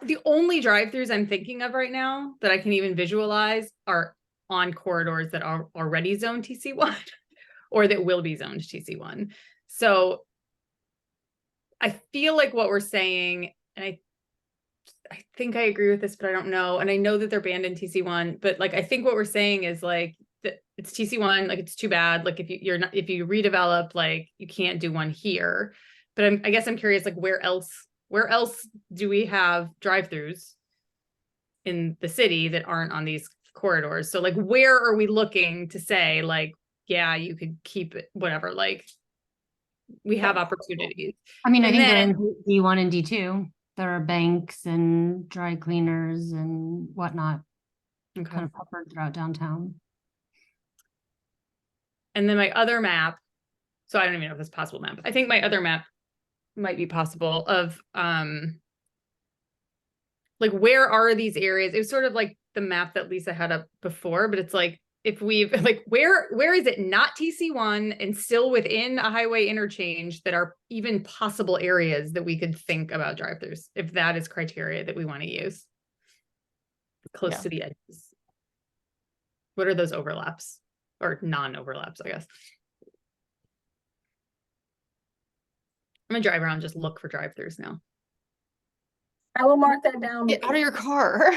S5: the only drive-throughs I'm thinking of right now that I can even visualize are on corridors that are already zoned TC1 or that will be zoned TC1. So I feel like what we're saying, and I think I agree with this, but I don't know. And I know that they're banned in TC1, but like, I think what we're saying is like, that it's TC1, like, it's too bad. Like, if you redevelop, like, you can't do one here. But I guess I'm curious, like, where else do we have drive-throughs in the city that aren't on these corridors? So like, where are we looking to say, like, yeah, you could keep it, whatever, like, we have opportunities.
S2: I mean, I
S5: And
S2: think they're
S5: then-
S2: in D1 and D2. There are banks and dry cleaners and whatnot
S5: Okay.
S2: kind of peppered throughout downtown.
S5: And then my other map, so I don't even know if it's possible map. I think my other map might be possible of like, where are these areas? It was sort of like the map that Lisa had up before, but it's like, if we've like, where is it not TC1 and still within a highway interchange that are even possible areas that we could think about drive-throughs, if that is criteria that we want to use close
S4: Yeah.
S5: to the edges? What are those overlaps or non-overlaps, I guess? I'm gonna drive around and just look for drive-throughs now.
S1: I will mark that down.
S4: Get out of your car.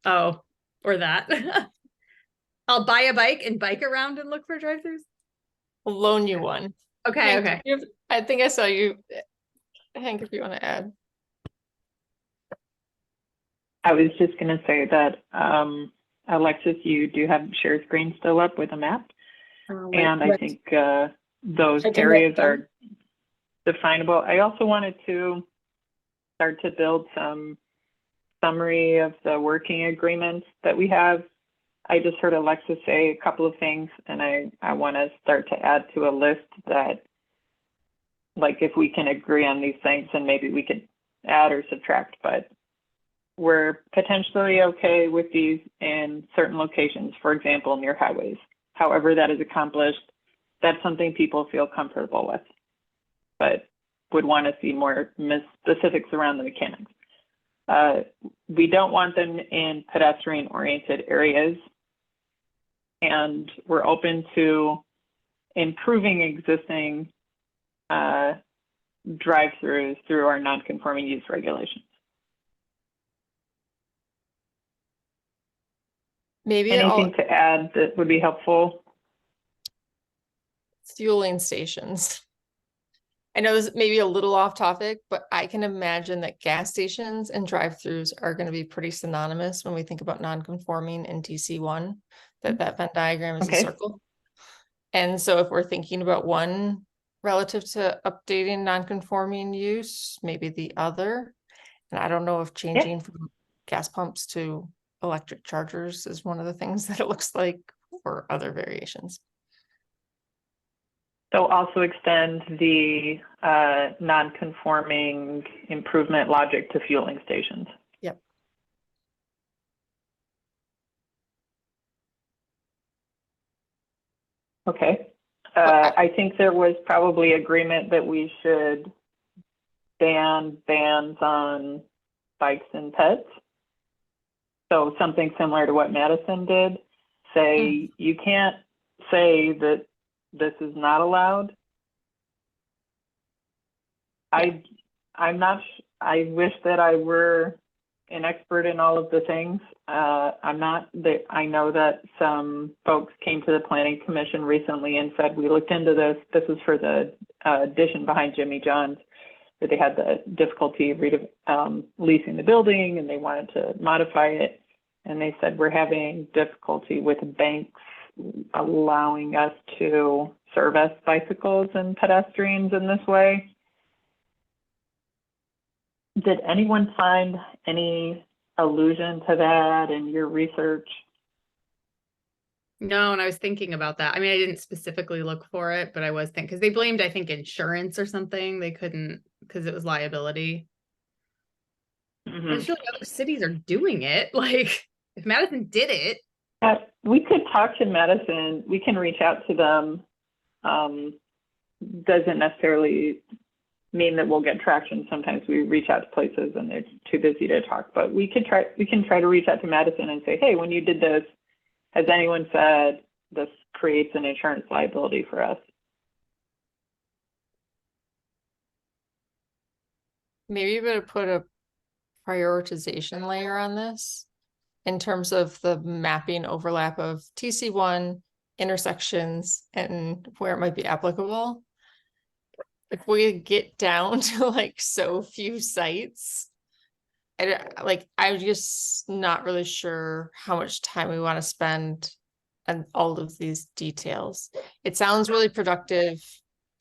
S5: Oh, or that. I'll buy a bike and bike around and look for drive-throughs.
S4: I'll loan you one.
S5: Okay,
S4: Hank,
S5: okay.
S4: I think I saw you, Hank, if you want to add.
S3: I was just going to say that, Alexis, you do have share screen still up with a map. And I think those
S1: I do
S3: areas
S1: that,
S3: are definable. I also wanted to start to build some summary of the working agreements that we have. I just heard Alexis say a couple of things, and I want to start to add to a list that, like, if we can agree on these things, then maybe we could add or subtract, but we're potentially okay with these in certain locations, for example, near highways. However that is accomplished, that's something people feel comfortable with, but would want to see more specifics around the mechanics. We don't want them in pedestrian-oriented areas, and we're open to improving existing drive-throughs through our non-conforming use regulations.
S4: Maybe
S3: Anything to add that would be helpful?
S4: fueling stations. I know this may be a little off topic, but I can imagine that gas stations and drive-throughs are going to be pretty synonymous when we think about non-conforming in TC1, that Venn diagram is a circle. And so if we're thinking about one relative to updating non-conforming use, maybe the other. And I don't know if changing from gas pumps to electric chargers is one of the things that it looks like, or other variations.
S3: So also extend the non-conforming improvement logic to fueling stations.
S4: Yep.
S3: Okay. I think there was probably agreement that we should ban bans on bikes and pets. So something similar to what Madison did. Say, you can't say that this is not allowed. I'm not, I wish that I were an expert in all of the things. I'm not. I know that some folks came to the Planning Commission recently and said, we looked into this. This was for the addition behind Jimmy John's, where they had the difficulty leasing the building and they wanted to modify it. And they said, we're having difficulty with banks allowing us to service bicycles and pedestrians in this way. Did anyone find any allusion to that in your research?
S5: No, and I was thinking about that. I mean, I didn't specifically look for it, but I was thinking, because they blamed, I think, insurance or something. They couldn't, because it was liability.
S3: Mm-hmm.
S5: I feel like other cities are doing it. Like, if Madison did it.
S3: We could talk to Madison. We can reach out to them. Doesn't necessarily mean that we'll get traction. Sometimes we reach out to places and they're too busy to talk, but we can try to reach out to Madison and say, hey, when you did this, has anyone said this creates an insurance liability for us?
S4: Maybe you better put a prioritization layer on this in terms of the mapping overlap of TC1 intersections and where it might be applicable. If we get down to like so few sites, I'm just not really sure how much time we want to spend on all of these details. It sounds really productive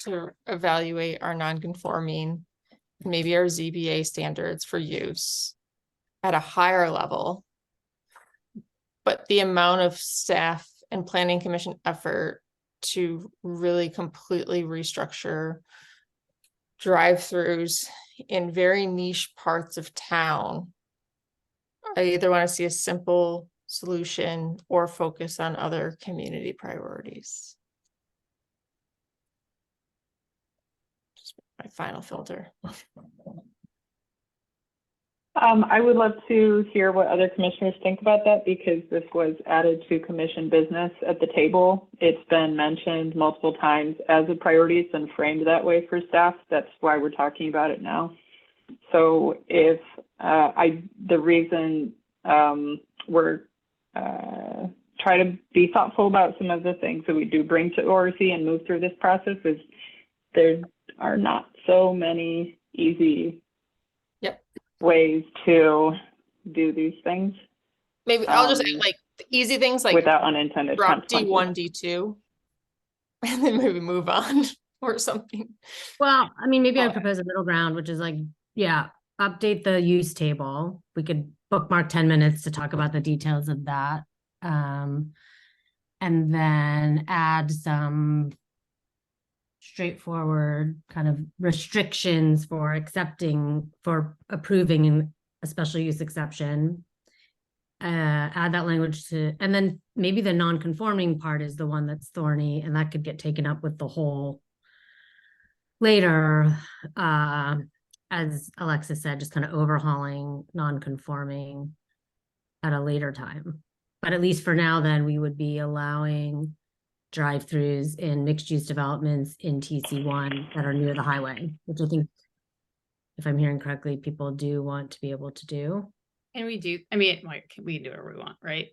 S4: to evaluate our non-conforming, maybe our ZBA standards for use at a higher level. But the amount of staff and planning commission effort to really completely restructure drive-throughs in very niche parts of town, I either want to see a simple solution or focus on other community priorities. Just my final filter.
S3: I would love to hear what other commissioners think about that, because this was added to commission business at the table. It's been mentioned multiple times as a priority. It's been framed that way for staff. That's why we're talking about it now. So if the reason we're try to be thoughtful about some of the things that we do bring to ORC and move through this process is there are not so many easy ways to do these things.
S4: Maybe I'll just add like easy things like
S3: without unintended
S4: drop
S3: consequences.
S4: D1, D2, and then maybe move on or something.
S2: Well, I mean, maybe I propose a middle ground, which is like, yeah, update the use table. We could bookmark 10 minutes to talk about the details of that. And then add some straightforward kind of restrictions for approving a special use exception. Add that language to, and then maybe the non-conforming part is the one that's thorny, and that could get taken up with the whole later, as Alexis said, just kind of overhauling non-conforming at a later time. But at least for now, then we would be allowing drive-throughs in mixed-use developments in TC1 that are near the highway, which I think, if I'm hearing correctly, people do want to be able to do.
S5: And we do, I mean, like, we can do whatever we want, right?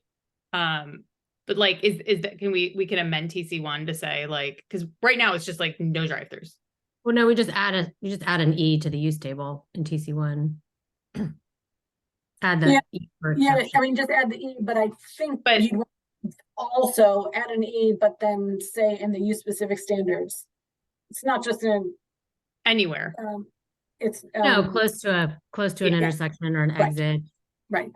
S5: But like, is that, we can amend TC1 to say like, because right now it's just like no drive-throughs.
S2: Well, no, we just add an E to the use table in TC1. Add the E for exception.
S1: I mean, just add the E, but I think you'd want to also add an E, but then say in the use specific standards. It's not just in
S5: anywhere.
S1: It's
S2: no, close to an intersection or an exit.
S1: Right.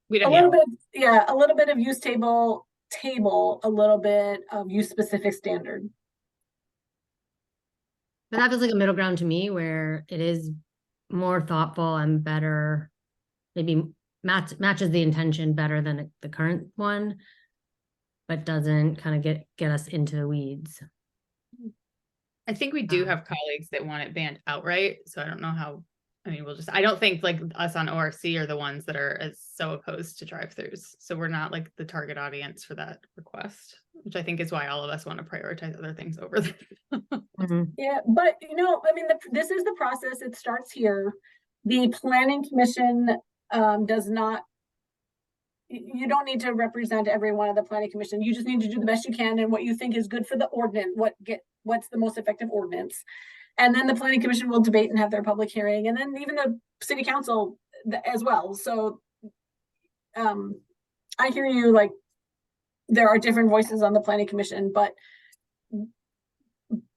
S5: We don't
S1: a little bit of use table, a little bit of use specific standard.
S2: But that feels like a middle ground to me, where it is more thoughtful and better, maybe matches the intention better than the current one, but doesn't kind of get us into the weeds.
S5: I think we do have colleagues that want it banned outright, so I don't know how, I mean, I don't think like us on ORC are the ones that are as so opposed to drive-throughs. So we're not like the target audience for that request, which I think is why all of us want to prioritize other things over them.
S1: Yeah, but I mean, this is the process. It starts here. The planning commission does not, you don't need to represent everyone of the planning commission. You just need to do the best you can and what you think is good for the ordinance, what's the most effective ordinance. And then the planning commission will debate and have their public hearing, and then even the city council as well. So I hear you, like, there are different voices on the planning commission, but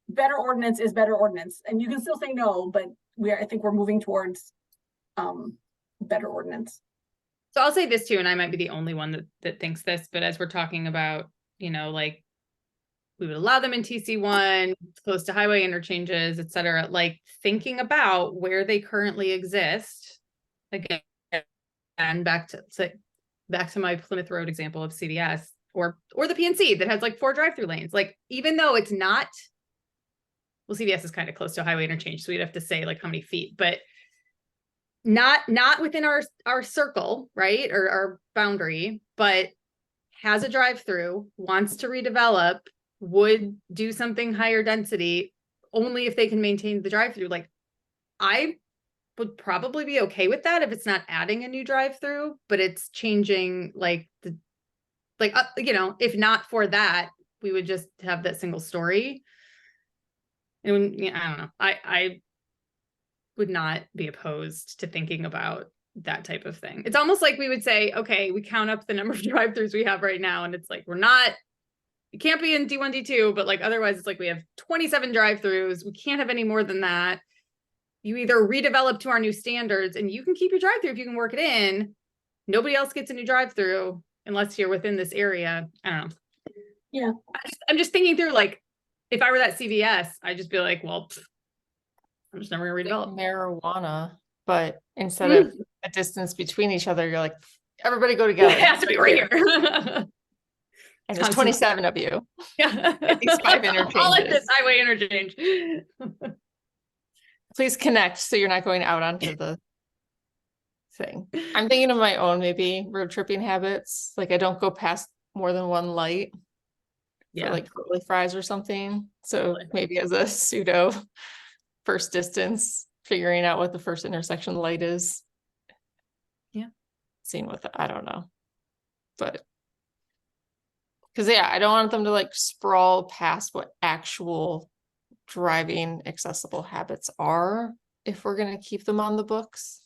S1: better ordinance is better ordinance. And you can still say no, but I think we're moving towards better ordinance.
S5: So I'll say this too, and I might be the only one that thinks this, but as we're talking about, like we would allow them in TC1, close to highway interchanges, et cetera, like thinking about where they currently exist. Again, and back to my Plymouth Road example of CVS or the PNC that has like 4 drive-through lanes. Like, even though it's not, well, CVS is kind of close to a highway interchange, so we'd have to say like how many feet, but not within our circle, right? Or our boundary, but has a drive-through, wants to redevelop, would do something higher density only if they can maintain the drive-through. Like, I would probably be okay with that if it's not adding a new drive-through, but it's changing like if not for that, we would just have that single story. And I don't know. I would not be opposed to thinking about that type of thing. It's almost like we would say, okay, we count up the number of drive-throughs we have right now, and it's like, it can't be in D1, D2, but like otherwise it's like we have 27 drive-throughs. We can't have any more than that. You either redevelop to our new standards and you can keep your drive-through if you can work it in. Nobody else gets a new drive-through unless you're within this area. I don't know.
S1: Yeah.
S5: I'm just thinking through, like, if I were that CVS, I'd just be like, well, I'm just never gonna redevelop.
S4: Marijuana, but instead of a distance between each other, you're like, everybody go together.
S5: It has to be right here.
S4: And there's 27 of you.
S5: Yeah.
S4: At these 5 interchanges.
S5: All at this highway interchange.
S4: Please connect so you're not going out onto the thing. I'm thinking of my own maybe road tripping habits. Like, I don't go past more than one light. For like curly fries or something. So maybe as a pseudo first distance, figuring out what the first intersection light is.
S5: Yeah.
S4: Seeing what I don't know. But because I don't want them to like sprawl past what actual driving accessible habits are if we're going to keep them on the books.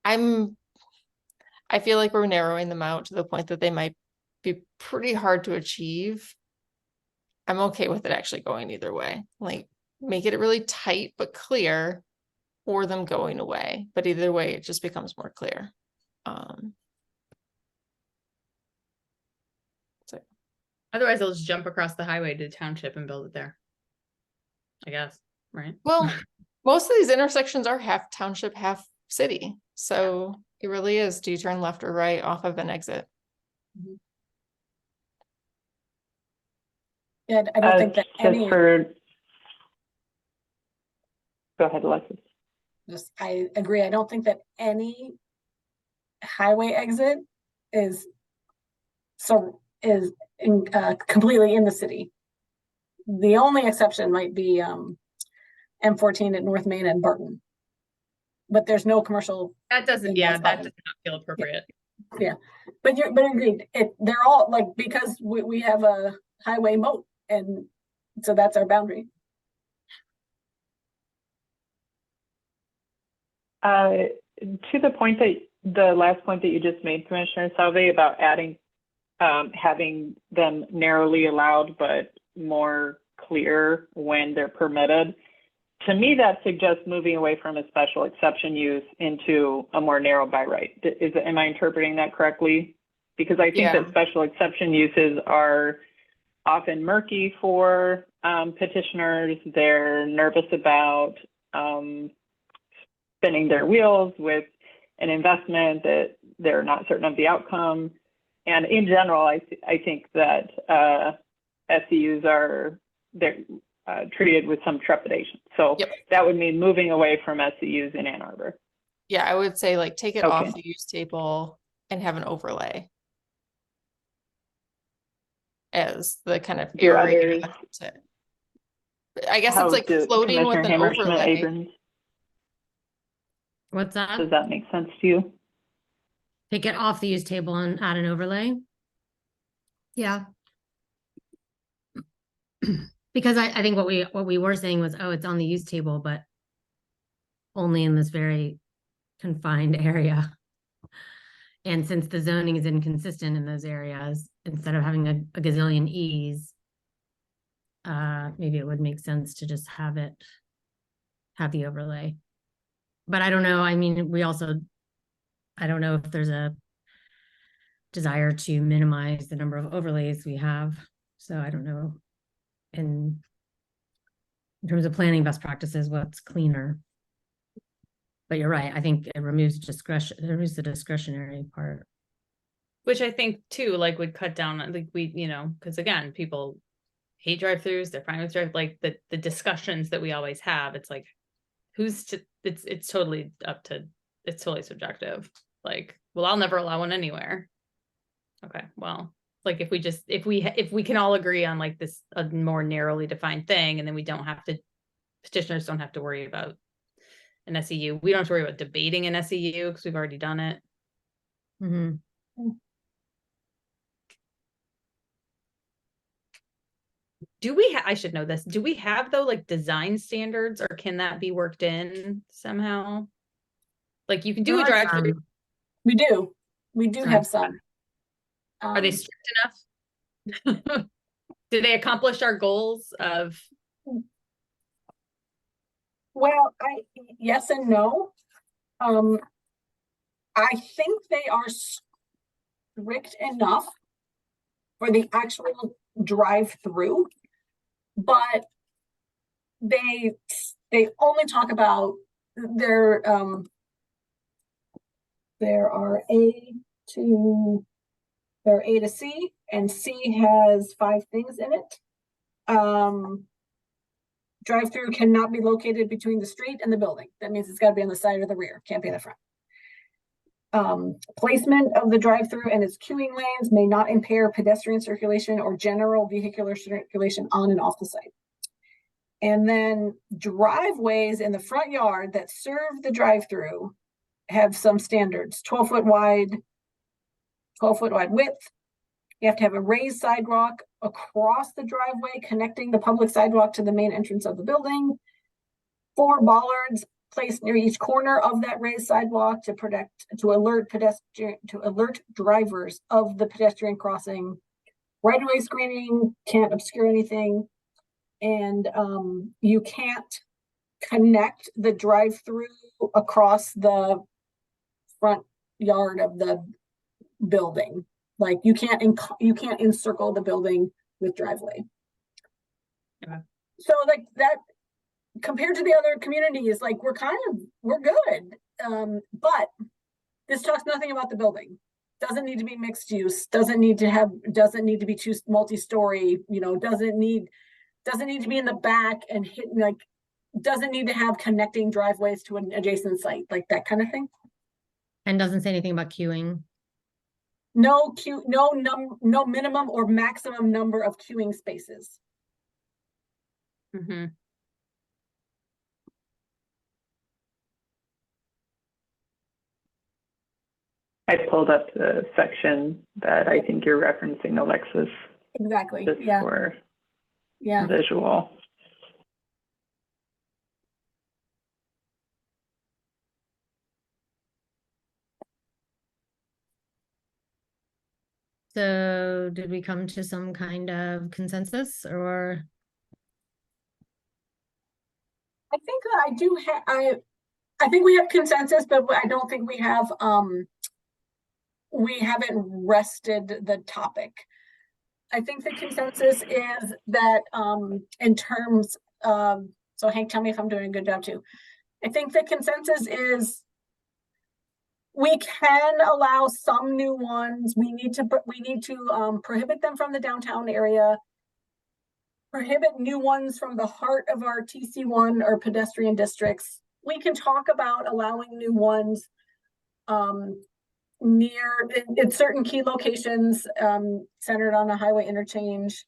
S4: I feel like we're narrowing them out to the point that they might be pretty hard to achieve. I'm okay with it actually going either way. Like, make it really tight but clear, or them going away. But either way, it just becomes more clear.
S5: Otherwise, they'll just jump across the highway to the township and build it there, I guess, right?
S4: Well, most of these intersections are half township, half city. So it really is, do you turn left or right off of an exit?
S5: Mm-hmm.
S1: Yeah, I don't think that any.
S3: Go ahead, Alexis.
S1: I agree. I don't think that any highway exit is completely in the city. The only exception might be M14 at North Main and Barton, but there's no commercial.
S5: That does not feel appropriate.
S1: Yeah, but agreed. They're all like, because we have a highway moat, and so that's our boundary.
S3: To the point the last point that you just made, Commissioner Salve, about having them narrowly allowed but more clear when they're permitted, to me that suggests moving away from a special exception use into a more narrow by right. Am I interpreting that correctly? Because I think that special exception uses are often murky for petitioners. They're nervous about spinning their wheels with an investment that they're not certain of the outcome. And in general, I think that SEUs treated with some trepidation. So
S4: Yep.
S3: that would mean moving away from SCUs in Ann Arbor.
S4: Yeah, I would say like take it off
S3: Okay.
S4: the use table and have an overlay as the kind of
S3: Do
S4: area.
S3: others-
S4: I guess
S3: How
S4: it's like
S3: do
S4: floating with
S3: Commissioner
S4: an
S3: Hammerschmidt
S4: overlay.
S3: Abrams,
S2: What's that?
S3: does that make sense to you?
S2: Take it off the use table and add an overlay? Yeah. Because I think what we were saying was, oh, it's on the use table, but only in this very confined area. And since the zoning is inconsistent in those areas, instead of having a gazillion E's, maybe it would make sense to just have the overlay. But I don't know, I mean, I don't know if there's a desire to minimize the number of overlays we have. So I don't know. In terms of planning best practices, what's cleaner? But you're right. I think it removes discretion. It removes the discretionary part.
S5: Which I think too, like would cut down on like because again, people hate drive-throughs, they're fine with like the discussions that we always have. It's like it's totally it's totally subjective. Like, well, I'll never allow one anywhere. Okay, well, like if we can all agree on like this a more narrowly defined thing, and then petitioners don't have to worry about an SEU. We don't have to worry about debating an SEU because we've already done it.
S2: Mm-hmm.
S5: I should know this. Do we have though like design standards, or can that be worked in somehow? Like you can do a drive-through.
S1: We do. We do
S2: Sorry.
S1: have some.
S5: Are they strict enough? Do they accomplish our goals of?
S1: Well, yes and no. I think they are strict enough for the actual drive-through, but they only talk about there are A to C, and C has 5 things in it. Drive-through cannot be located between the street and the building. That means it's got to be on the side or the rear, can't be in the front. Placement of the drive-through and its queuing lanes may not impair pedestrian circulation or general vehicular circulation on and off the site. And then driveways in the front yard that serve the drive-through have some standards: 12-foot wide, 12-foot wide width. You have to have a raised sidewalk across the driveway connecting the public sidewalk to the main entrance of the building. 4 bollards placed near each corner of that raised sidewalk to alert drivers of the pedestrian crossing. Right-of-way screening, can't obscure anything, and you can't connect the drive-through across the front yard of the building. Like you can't encircle the building with driveway.
S5: Okay.
S1: So like that, compared to the other communities, like we're good. But this talks nothing about the building. Doesn't need to be mixed use, doesn't need to be multi-story, doesn't need to be in the back and doesn't need to have connecting driveways to an adjacent site, like that kind of thing.
S2: And doesn't say anything about queuing.
S1: No minimum or maximum number of queuing spaces.
S5: Mm-hmm.
S3: I pulled up the section that I think you're referencing, Alexis,
S1: Exactly.
S3: just
S1: Yeah.
S3: for
S1: Yeah.
S3: visual.
S2: So did we come to some kind of consensus, or?
S1: I think that I do have, I think we have consensus, but I don't think we haven't rested the topic. I think the consensus is that in terms of, so Hank, tell me if I'm doing a good job too. I think the consensus is we can allow some new ones. We need to prohibit them from the downtown area, prohibit new ones from the heart of our TC1 or pedestrian districts. We can talk about allowing new ones near in certain key locations centered on a highway interchange.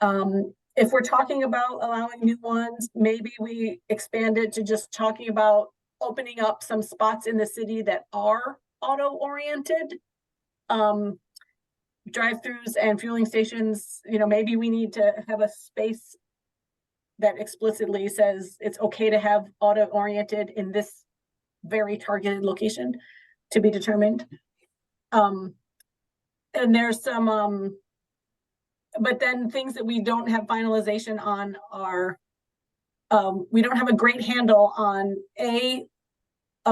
S1: If we're talking about allowing new ones, maybe we expand it to just talking about opening up some spots in the city that are auto-oriented. Drive-throughs and fueling stations, you know, maybe we need to have a space that explicitly says it's okay to have auto-oriented in this very targeted location to be determined. And there's some, but then things that we don't have finalization on are, we don't have a great handle on a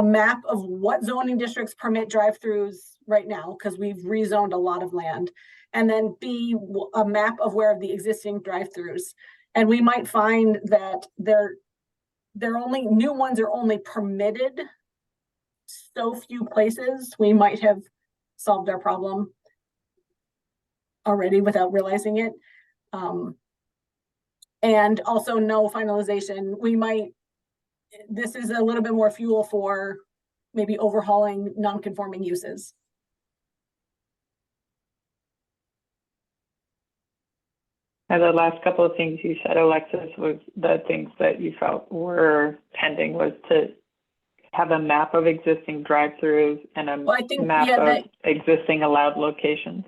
S1: map of what zoning districts permit drive-throughs right now, because we've rezoned a lot of land, and then B, a map of where the existing drive-throughs. And we might find that they're only, new ones are only permitted so few places. We might have solved our problem already without realizing it. And also no finalization. We might, this is a little bit more fuel for maybe overhauling non-conforming uses.
S3: And the last couple of things you said, Alexis, was the things that you felt were pending was to have a map of existing drive-throughs and a map of existing allowed locations.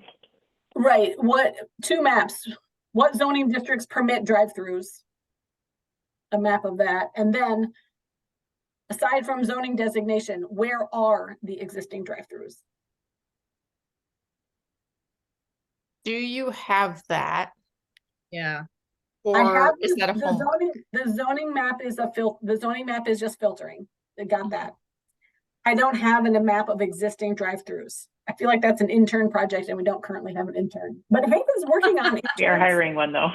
S1: Right. What, two maps? What zoning districts permit drive-throughs? A map of that. And then, aside from zoning designation, where are the existing drive-throughs?
S4: Do you have that?
S5: Yeah.
S1: I have
S4: Or is that a homework?
S1: the zoning map is the zoning map is just filtering. I got that. I don't have a map of existing drive-throughs. I feel like that's an intern project and we don't currently have an intern. But Hank is working on it.
S3: We are hiring one though.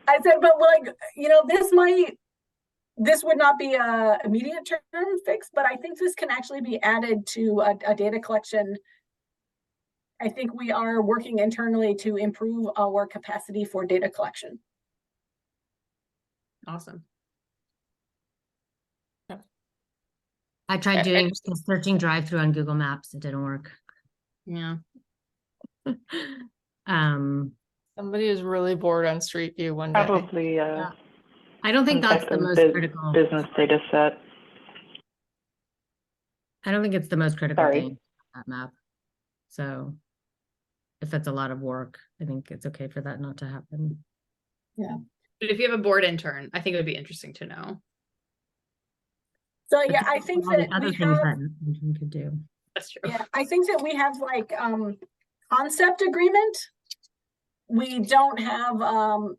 S1: I said, but like, you know, this would not be a immediate term fix, but I think this can actually be added to a data collection. I think we are working internally to improve our capacity for data collection.
S5: Awesome.
S2: I tried doing searching drive-through on Google Maps. It didn't work.
S5: Yeah.
S4: Somebody is really bored on Street View one day.
S3: Probably
S2: Yeah. I don't think that's the most critical
S3: business data set.
S2: I don't think it's the most critical
S3: Sorry.
S2: thing, that map. So if that's a lot of work, I think it's okay for that not to happen.
S1: Yeah.
S5: But if you have a board intern, I think it would be interesting to know.
S1: So yeah, I think
S2: All the
S1: that
S2: other
S1: we
S2: things
S1: have,
S2: that you could do.
S5: That's true.
S1: yeah, I think that we have like concept agreement. We don't have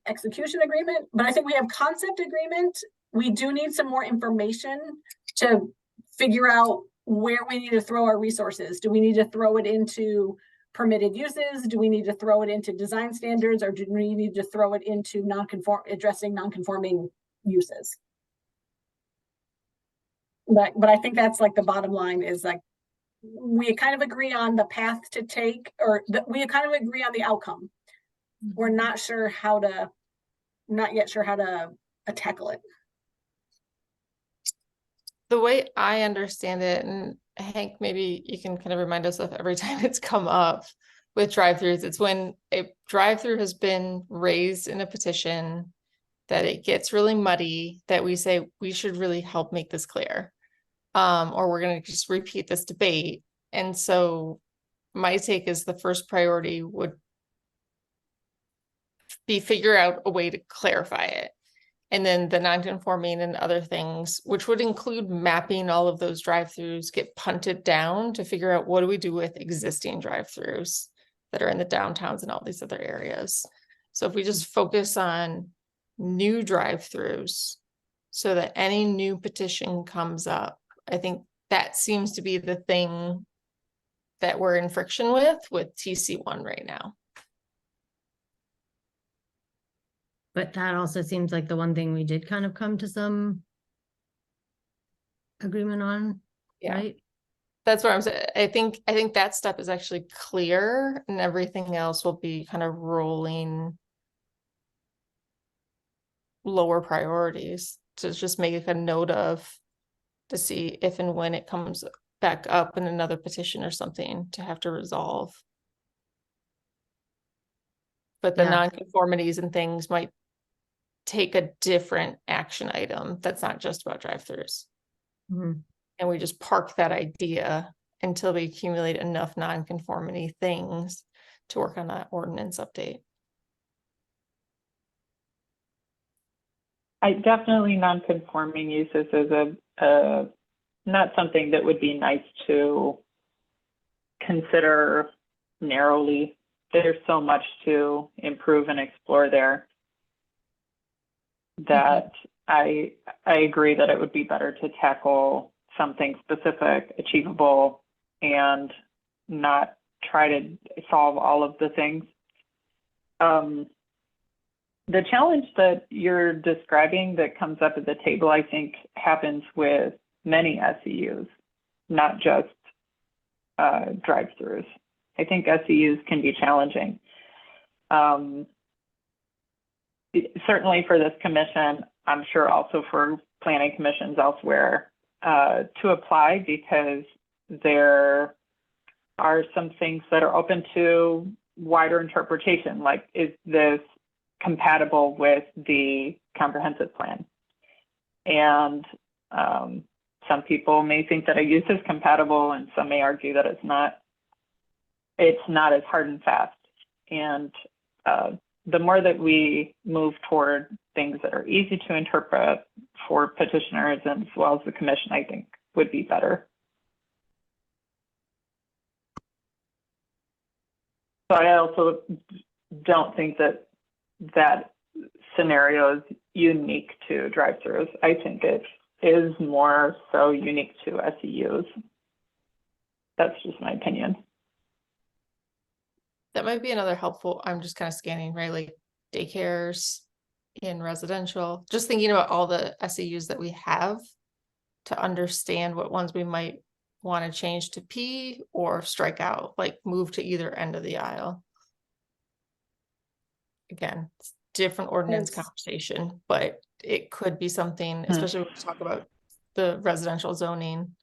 S1: execution agreement, but I think we have concept agreement. We do need some more information to figure out where we need to throw our resources. Do we need to throw it into permitted uses? Do we need to throw it into design standards, or do we need to throw it into addressing non-conforming uses? But I think that's like the bottom line is like, we kind of agree on the path to take, or we kind of agree on the outcome. We're not yet sure how to tackle it.
S4: The way I understand it, and Hank, maybe you can kind of remind us of every time it's come up with drive-throughs, it's when a drive-through has been raised in a petition that it gets really muddy, that we say we should really help make this clear. Or we're going to just repeat this debate. And so my take is the first priority would be figure out a way to clarify it. And then the non-conforming and other things, which would include mapping all of those drive-throughs, get punted down to figure out what do we do with existing drive-throughs that are in the downtowns and all these other areas. So if we just focus on new drive-throughs so that any new petition comes up, I think that seems to be the thing that we're in friction with TC1 right now.
S2: But that also seems like the one thing we did kind of come to some agreement on,
S4: Yeah.
S2: right?
S4: That's what I'm saying. I think that step is actually clear, and everything else will be kind of rolling lower priorities, to just make a note of, to see if and when it comes back up in another petition or something to have to resolve. But the
S2: Yeah.
S4: nonconformities and things might take a different action item that's not just about drive-throughs.
S2: Mhm.
S4: And we just park that idea until we accumulate enough nonconformity things to work on that ordinance update.
S3: I definitely non-conforming uses is not something that would be nice to consider narrowly. There's so much to improve and explore there that I agree that it would be better to tackle something specific, achievable, and not try to solve all of the things. The challenge that you're describing that comes up at the table, I think, happens with many SEUs, not just drive-throughs. I think SEUs can be challenging. Certainly for this commission, I'm sure also for planning commissions elsewhere, to apply, because there are some things that are open to wider interpretation, like, is this compatible with the comprehensive plan? And some people may think that a use is compatible, and some may argue that it's not as hard and fast. And the more that we move toward things that are easy to interpret for petitioners and as well as the commission, I think would be better. So I also don't think that scenario is unique to drive-throughs. I think it is more so unique to SEUs. That's just my opinion.
S4: That might be another helpful, I'm just kind of scanning, right? Like daycares in residential, just thinking about all the SEUs that we have to understand what ones we might want to change to P or strike out, like move to either end of the aisle. Again, it's different ordinance
S1: Yes.
S4: conversation, but it could be something, especially when we talk about the residential zoning,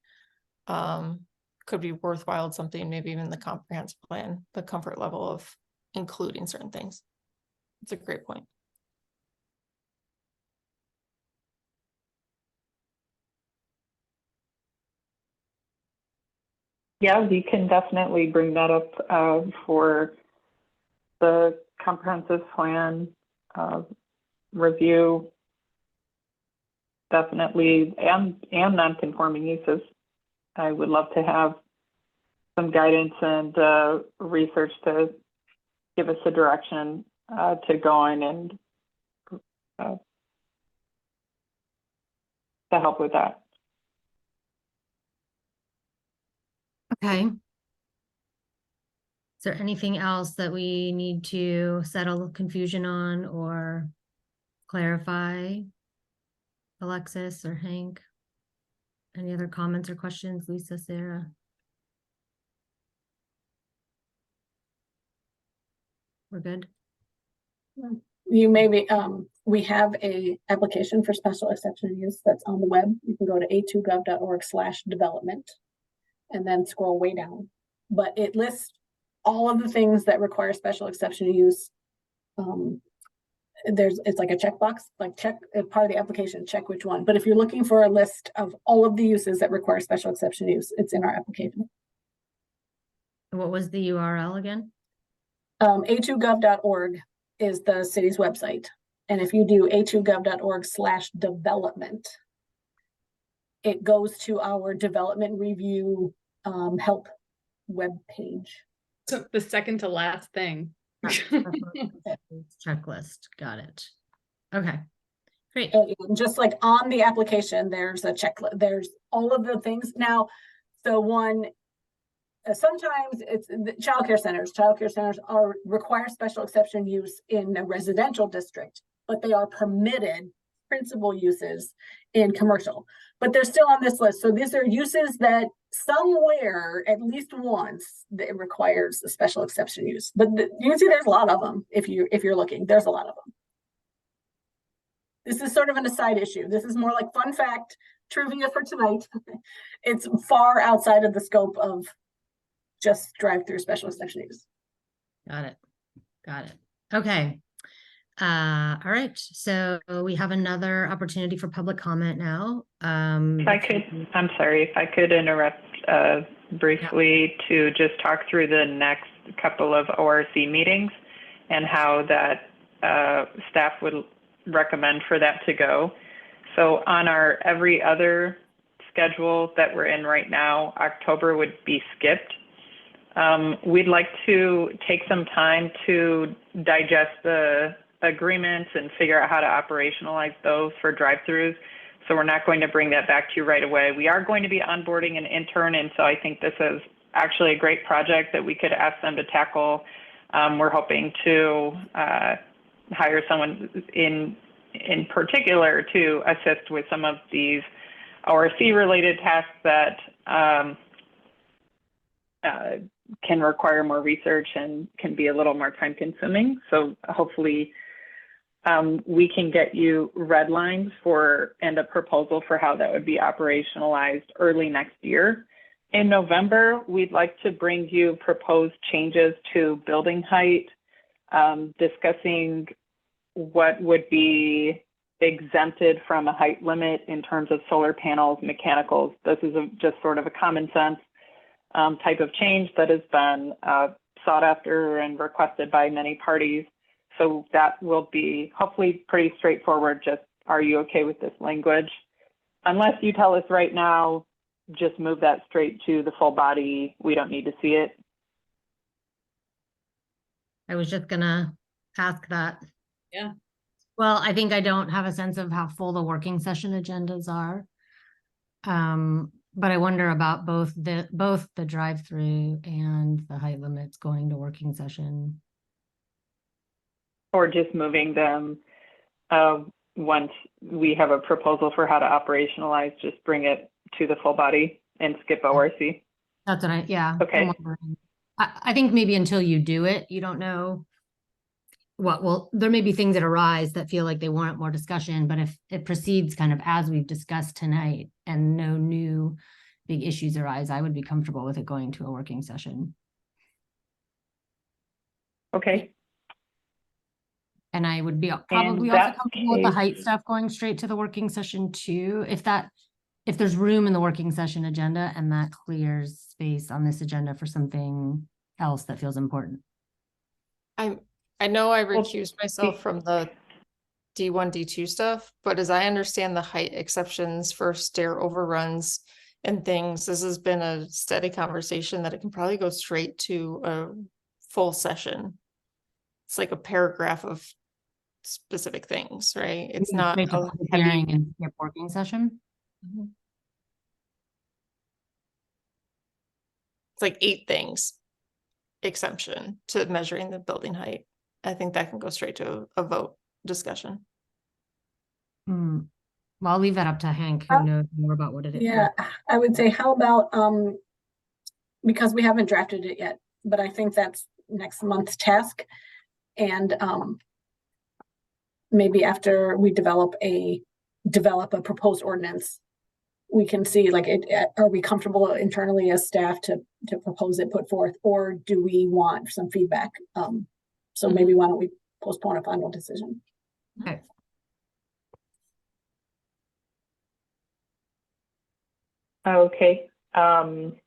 S4: could be worthwhile, something maybe even the comprehensive plan, the comfort level of including certain things. It's a great point.
S3: Yeah, we can definitely bring that up for the comprehensive plan review. Definitely, and non-conforming uses. I would love to have some guidance and research to give us a direction to go in and to help with that.
S2: Okay. Is there anything else that we need to settle confusion on or clarify? Alexis or Hank? Any other comments or questions, Lisa, Sarah? We're good?
S1: You maybe, we have a application for special exception use that's on the web. You can go to a2gov.org/development and then scroll way down. But it lists all of the things that require special exception use. It's like a checkbox, like check part of the application, check which one. But if you're looking for a list of all of the uses that require special exception use, it's in our application.
S2: What was the URL again?
S1: A2gov.org is the city's website. And if you do a2gov.org/development, it goes to our development review help web page.
S5: So the second to last thing.
S2: Checklist, got it. Okay, great.
S1: And just like on the application, there's a checklist, there's all of the things. Now, so one, sometimes it's the childcare centers. Childcare centers require special exception use in a residential district, but they are permitted principal uses in commercial, but they're still on this list. So these are uses that somewhere, at least once, that it requires a special exception use. But you can see there's a lot of them if you're looking. There's a lot of them. this is sort of an aside issue. This is more like fun fact trivia for tonight. It's far outside of the scope of just drive-through special exception use.
S2: Got it. Got it. Okay. All right. So we have another opportunity for public comment now.
S3: If I could, I'm sorry, if I could interrupt briefly to just talk through the next couple of ORC meetings and how that staff would recommend for that to go. So on our every other schedule that we're in right now, October would be skipped. We'd like to take some time to digest the agreements and figure out how to operationalize those for drive-throughs. So we're not going to bring that back to you right away. We are going to be onboarding an intern, and so I think this is actually a great project that we could ask them to tackle. We're hoping to hire someone in particular to assist with some of these ORC-related tasks that can require more research and can be a little more time-consuming. So hopefully we can get you red lines and a proposal for how that would be operationalized early next year. In November, we'd like to bring you proposed changes to building height, discussing what would be exempted from a height limit in terms of solar panels, mechanicals. This is just sort of a common sense type of change that has been sought after and requested by many parties. So that will be hopefully pretty straightforward. Just, are you okay with this language? Unless you tell us right now, just move that straight to the full body. We don't need to see it.
S2: I was just gonna ask that.
S5: Yeah.
S2: Well, I think I don't have a sense of how full the working session agendas are. But I wonder about both the drive-through and the height limits going to working session.
S3: Or just moving them once we have a proposal for how to operationalize, just bring it to the full body and skip ORC.
S2: That's what yeah.
S3: Okay.
S2: I think maybe until you do it, you don't know well, there may be things that arise that feel like they warrant more discussion, but if it proceeds kind of as we've discussed tonight and no new big issues arise, I would be comfortable with it going to a working session.
S3: Okay.
S2: And I would be probably also comfortable with the height stuff going straight to the working session too. If there's room in the working session agenda and that clears space on this agenda for something else that feels important.
S4: I know I recused myself from the D1, D2 stuff, but as I understand the height exceptions for stair overruns and things, this has been a steady conversation that it can probably go straight to a full session. It's like a paragraph of specific things, right? It's not a
S2: hearing and working session.
S4: Mm-hmm. It's like 8 things exemption to measuring the building height. I think that can go straight to a vote discussion.
S2: Well, I'll leave that up to Hank, who knows more about what it is.
S1: Yeah, I would say, how about, because we haven't drafted it yet, but I think that's next month's task. And maybe after we develop a proposed ordinance, we can see, like, are we comfortable internally as staff to propose it, put forth, or do we want some feedback? So maybe why don't we postpone a final decision?
S2: Okay.
S3: Okay. I'm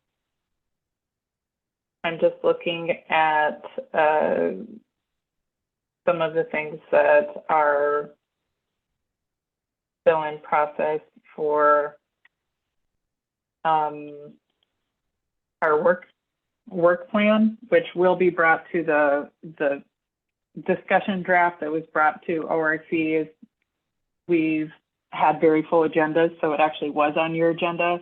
S3: just looking at some of the things that are still in process for our work plan, which will be brought to the discussion draft that was brought to ORC. We've had very full agendas, so it actually was on your agenda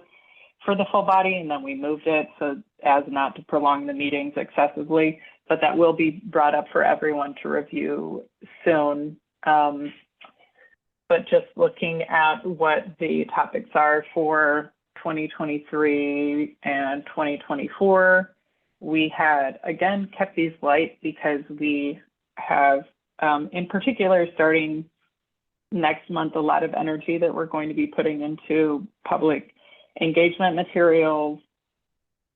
S3: for the full body, and then we moved it so as not to prolong the meetings excessively, but that will be brought up for everyone to review soon. But just looking at what the topics are for 2023 and 2024, we had, again, kept these light because we have, in particular, starting next month a lot of energy that we're going to be putting into public engagement materials,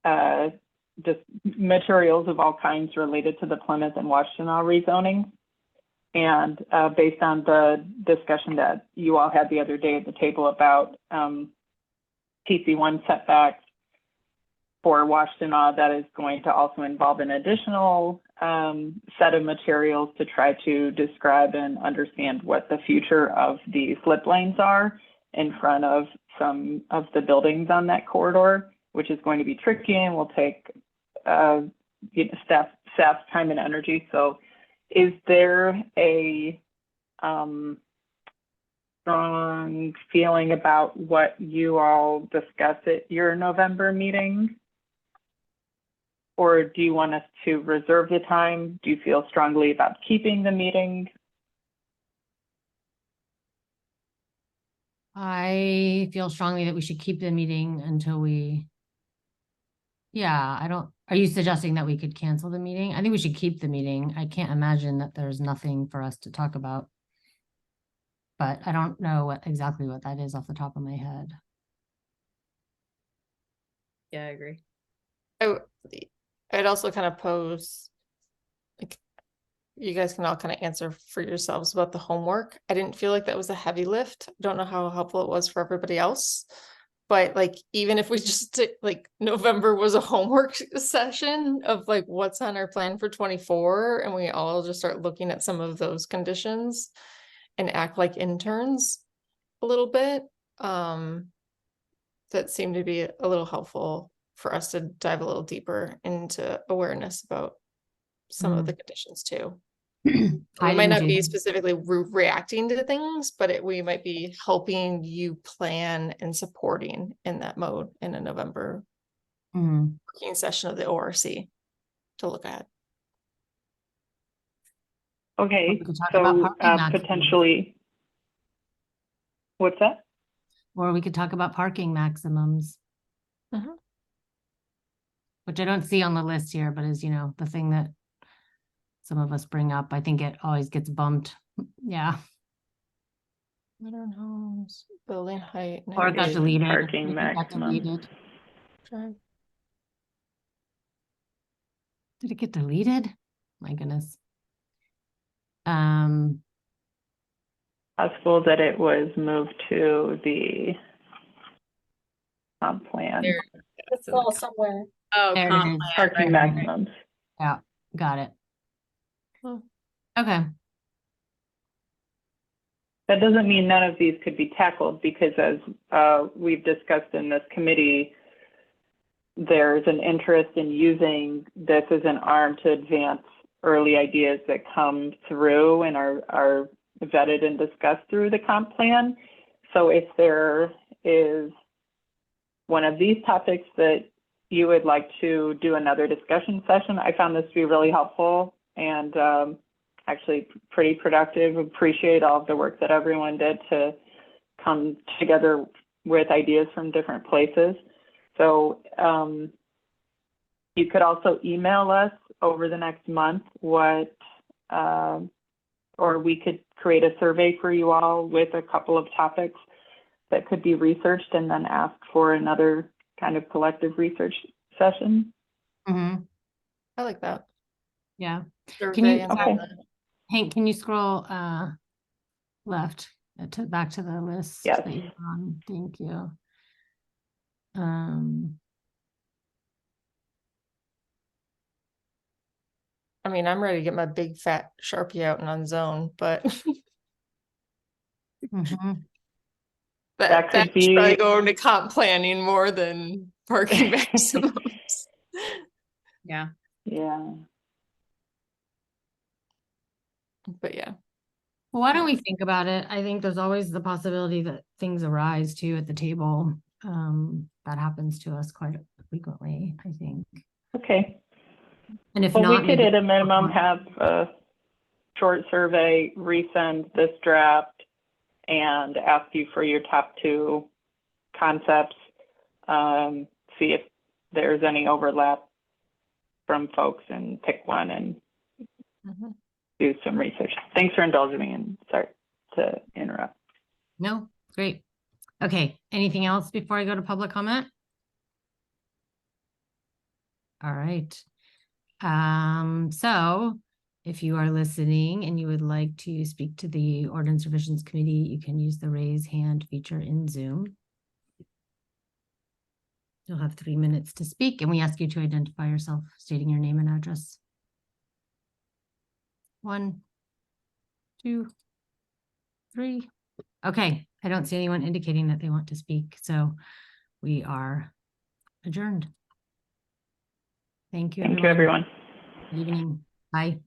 S3: just materials of all kinds related to the Plymouth and Washtenaw rezoning. And based on the discussion that you all had the other day at the table about TC1 setbacks for Washtenaw, that is going to also involve an additional set of materials to try to describe and understand what the future of the flip lanes are in front of some of the buildings on that corridor, which is going to be tricky and will take staff's time and energy. So is there a strong feeling about what you all discuss at your November meeting? Or do you want us to reserve the time? Do you feel strongly about keeping the meeting?
S2: I feel strongly that we should keep the meeting until we, are you suggesting that we could cancel the meeting? I think we should keep the meeting. I can't imagine that there's nothing for us to talk about. But I don't know exactly what that is off the top of my head.
S5: Yeah, I agree.
S4: I'd also kind of pose, like, you guys can all kind of answer for yourselves about the homework. I didn't feel like that was a heavy lift. I don't know how helpful it was for everybody else. But like, even if we just did, like, November was a homework session of like what's on our plan for 24, and we all just start looking at some of those conditions and act like interns a little bit, that seemed to be a little helpful for us to dive a little deeper into awareness about some of the conditions too. We might not be specifically reacting to things, but we might be helping you plan and supporting in that mode in a November working session of the ORC to look at.
S3: Okay,
S2: so
S3: potentially, what's that?
S2: Or we could talk about parking maximums. Which I don't see on the list here, but is, the thing that some of us bring up. I think it always gets bumped. Yeah.
S4: Modern homes, building height.
S2: Or it got deleted.
S3: Parking maximum.
S2: Did it get deleted? My goodness.
S3: Possible that it was moved to the comp plan.
S1: It's all somewhere.
S5: Oh,
S2: There it is.
S3: Parking maximums.
S2: Yeah, got it.
S4: Oh.
S2: Okay.
S3: That doesn't mean none of these could be tackled, because as we've discussed in this committee, there's an interest in using this as an arm to advance early ideas that come through and are vetted and discussed through the comp plan. So if there is one of these topics that you would like to do another discussion session, I found this to be really helpful and actually pretty productive. Appreciate all of the work that everyone did to come together with ideas from different places. So you could also email us over the next month what, or we could create a survey for you all with a couple of topics that could be researched and then ask for another kind of collective research session.
S4: I like that.
S2: Yeah.
S4: Can you,
S2: Hank, can you scroll left back to the list?
S3: Yes.
S2: That you're on? Thank you.
S4: I mean, I'm ready to get my big fat Sharpie out and on zone, but that could be probably going to comp planning more than parking maximums.
S5: Yeah.
S4: But yeah.
S2: Well, why don't we think about it? I think there's always the possibility that things arise too at the table. That happens to us quite frequently, I think.
S3: Okay.
S2: And if
S3: well,
S2: not,
S3: we could at a minimum have a short survey, resend this draft, and ask you for your top 2 concepts. See if there's any overlap from folks and pick one and do some research. Thanks for indulging me, and sorry. to interrupt.
S2: No, great. Okay, anything else before I go to public comment? All right. So if you are listening and you would like to speak to the Ordinance Revisions Committee, you can use the raise hand feature in Zoom. You'll have 3 minutes to speak, and we ask you to identify yourself, stating your name and address. 1, 2, 3. Okay, I don't see anyone indicating that they want to speak, so we are adjourned. Thank you,
S3: Thank you, everyone.
S2: Good evening. Bye.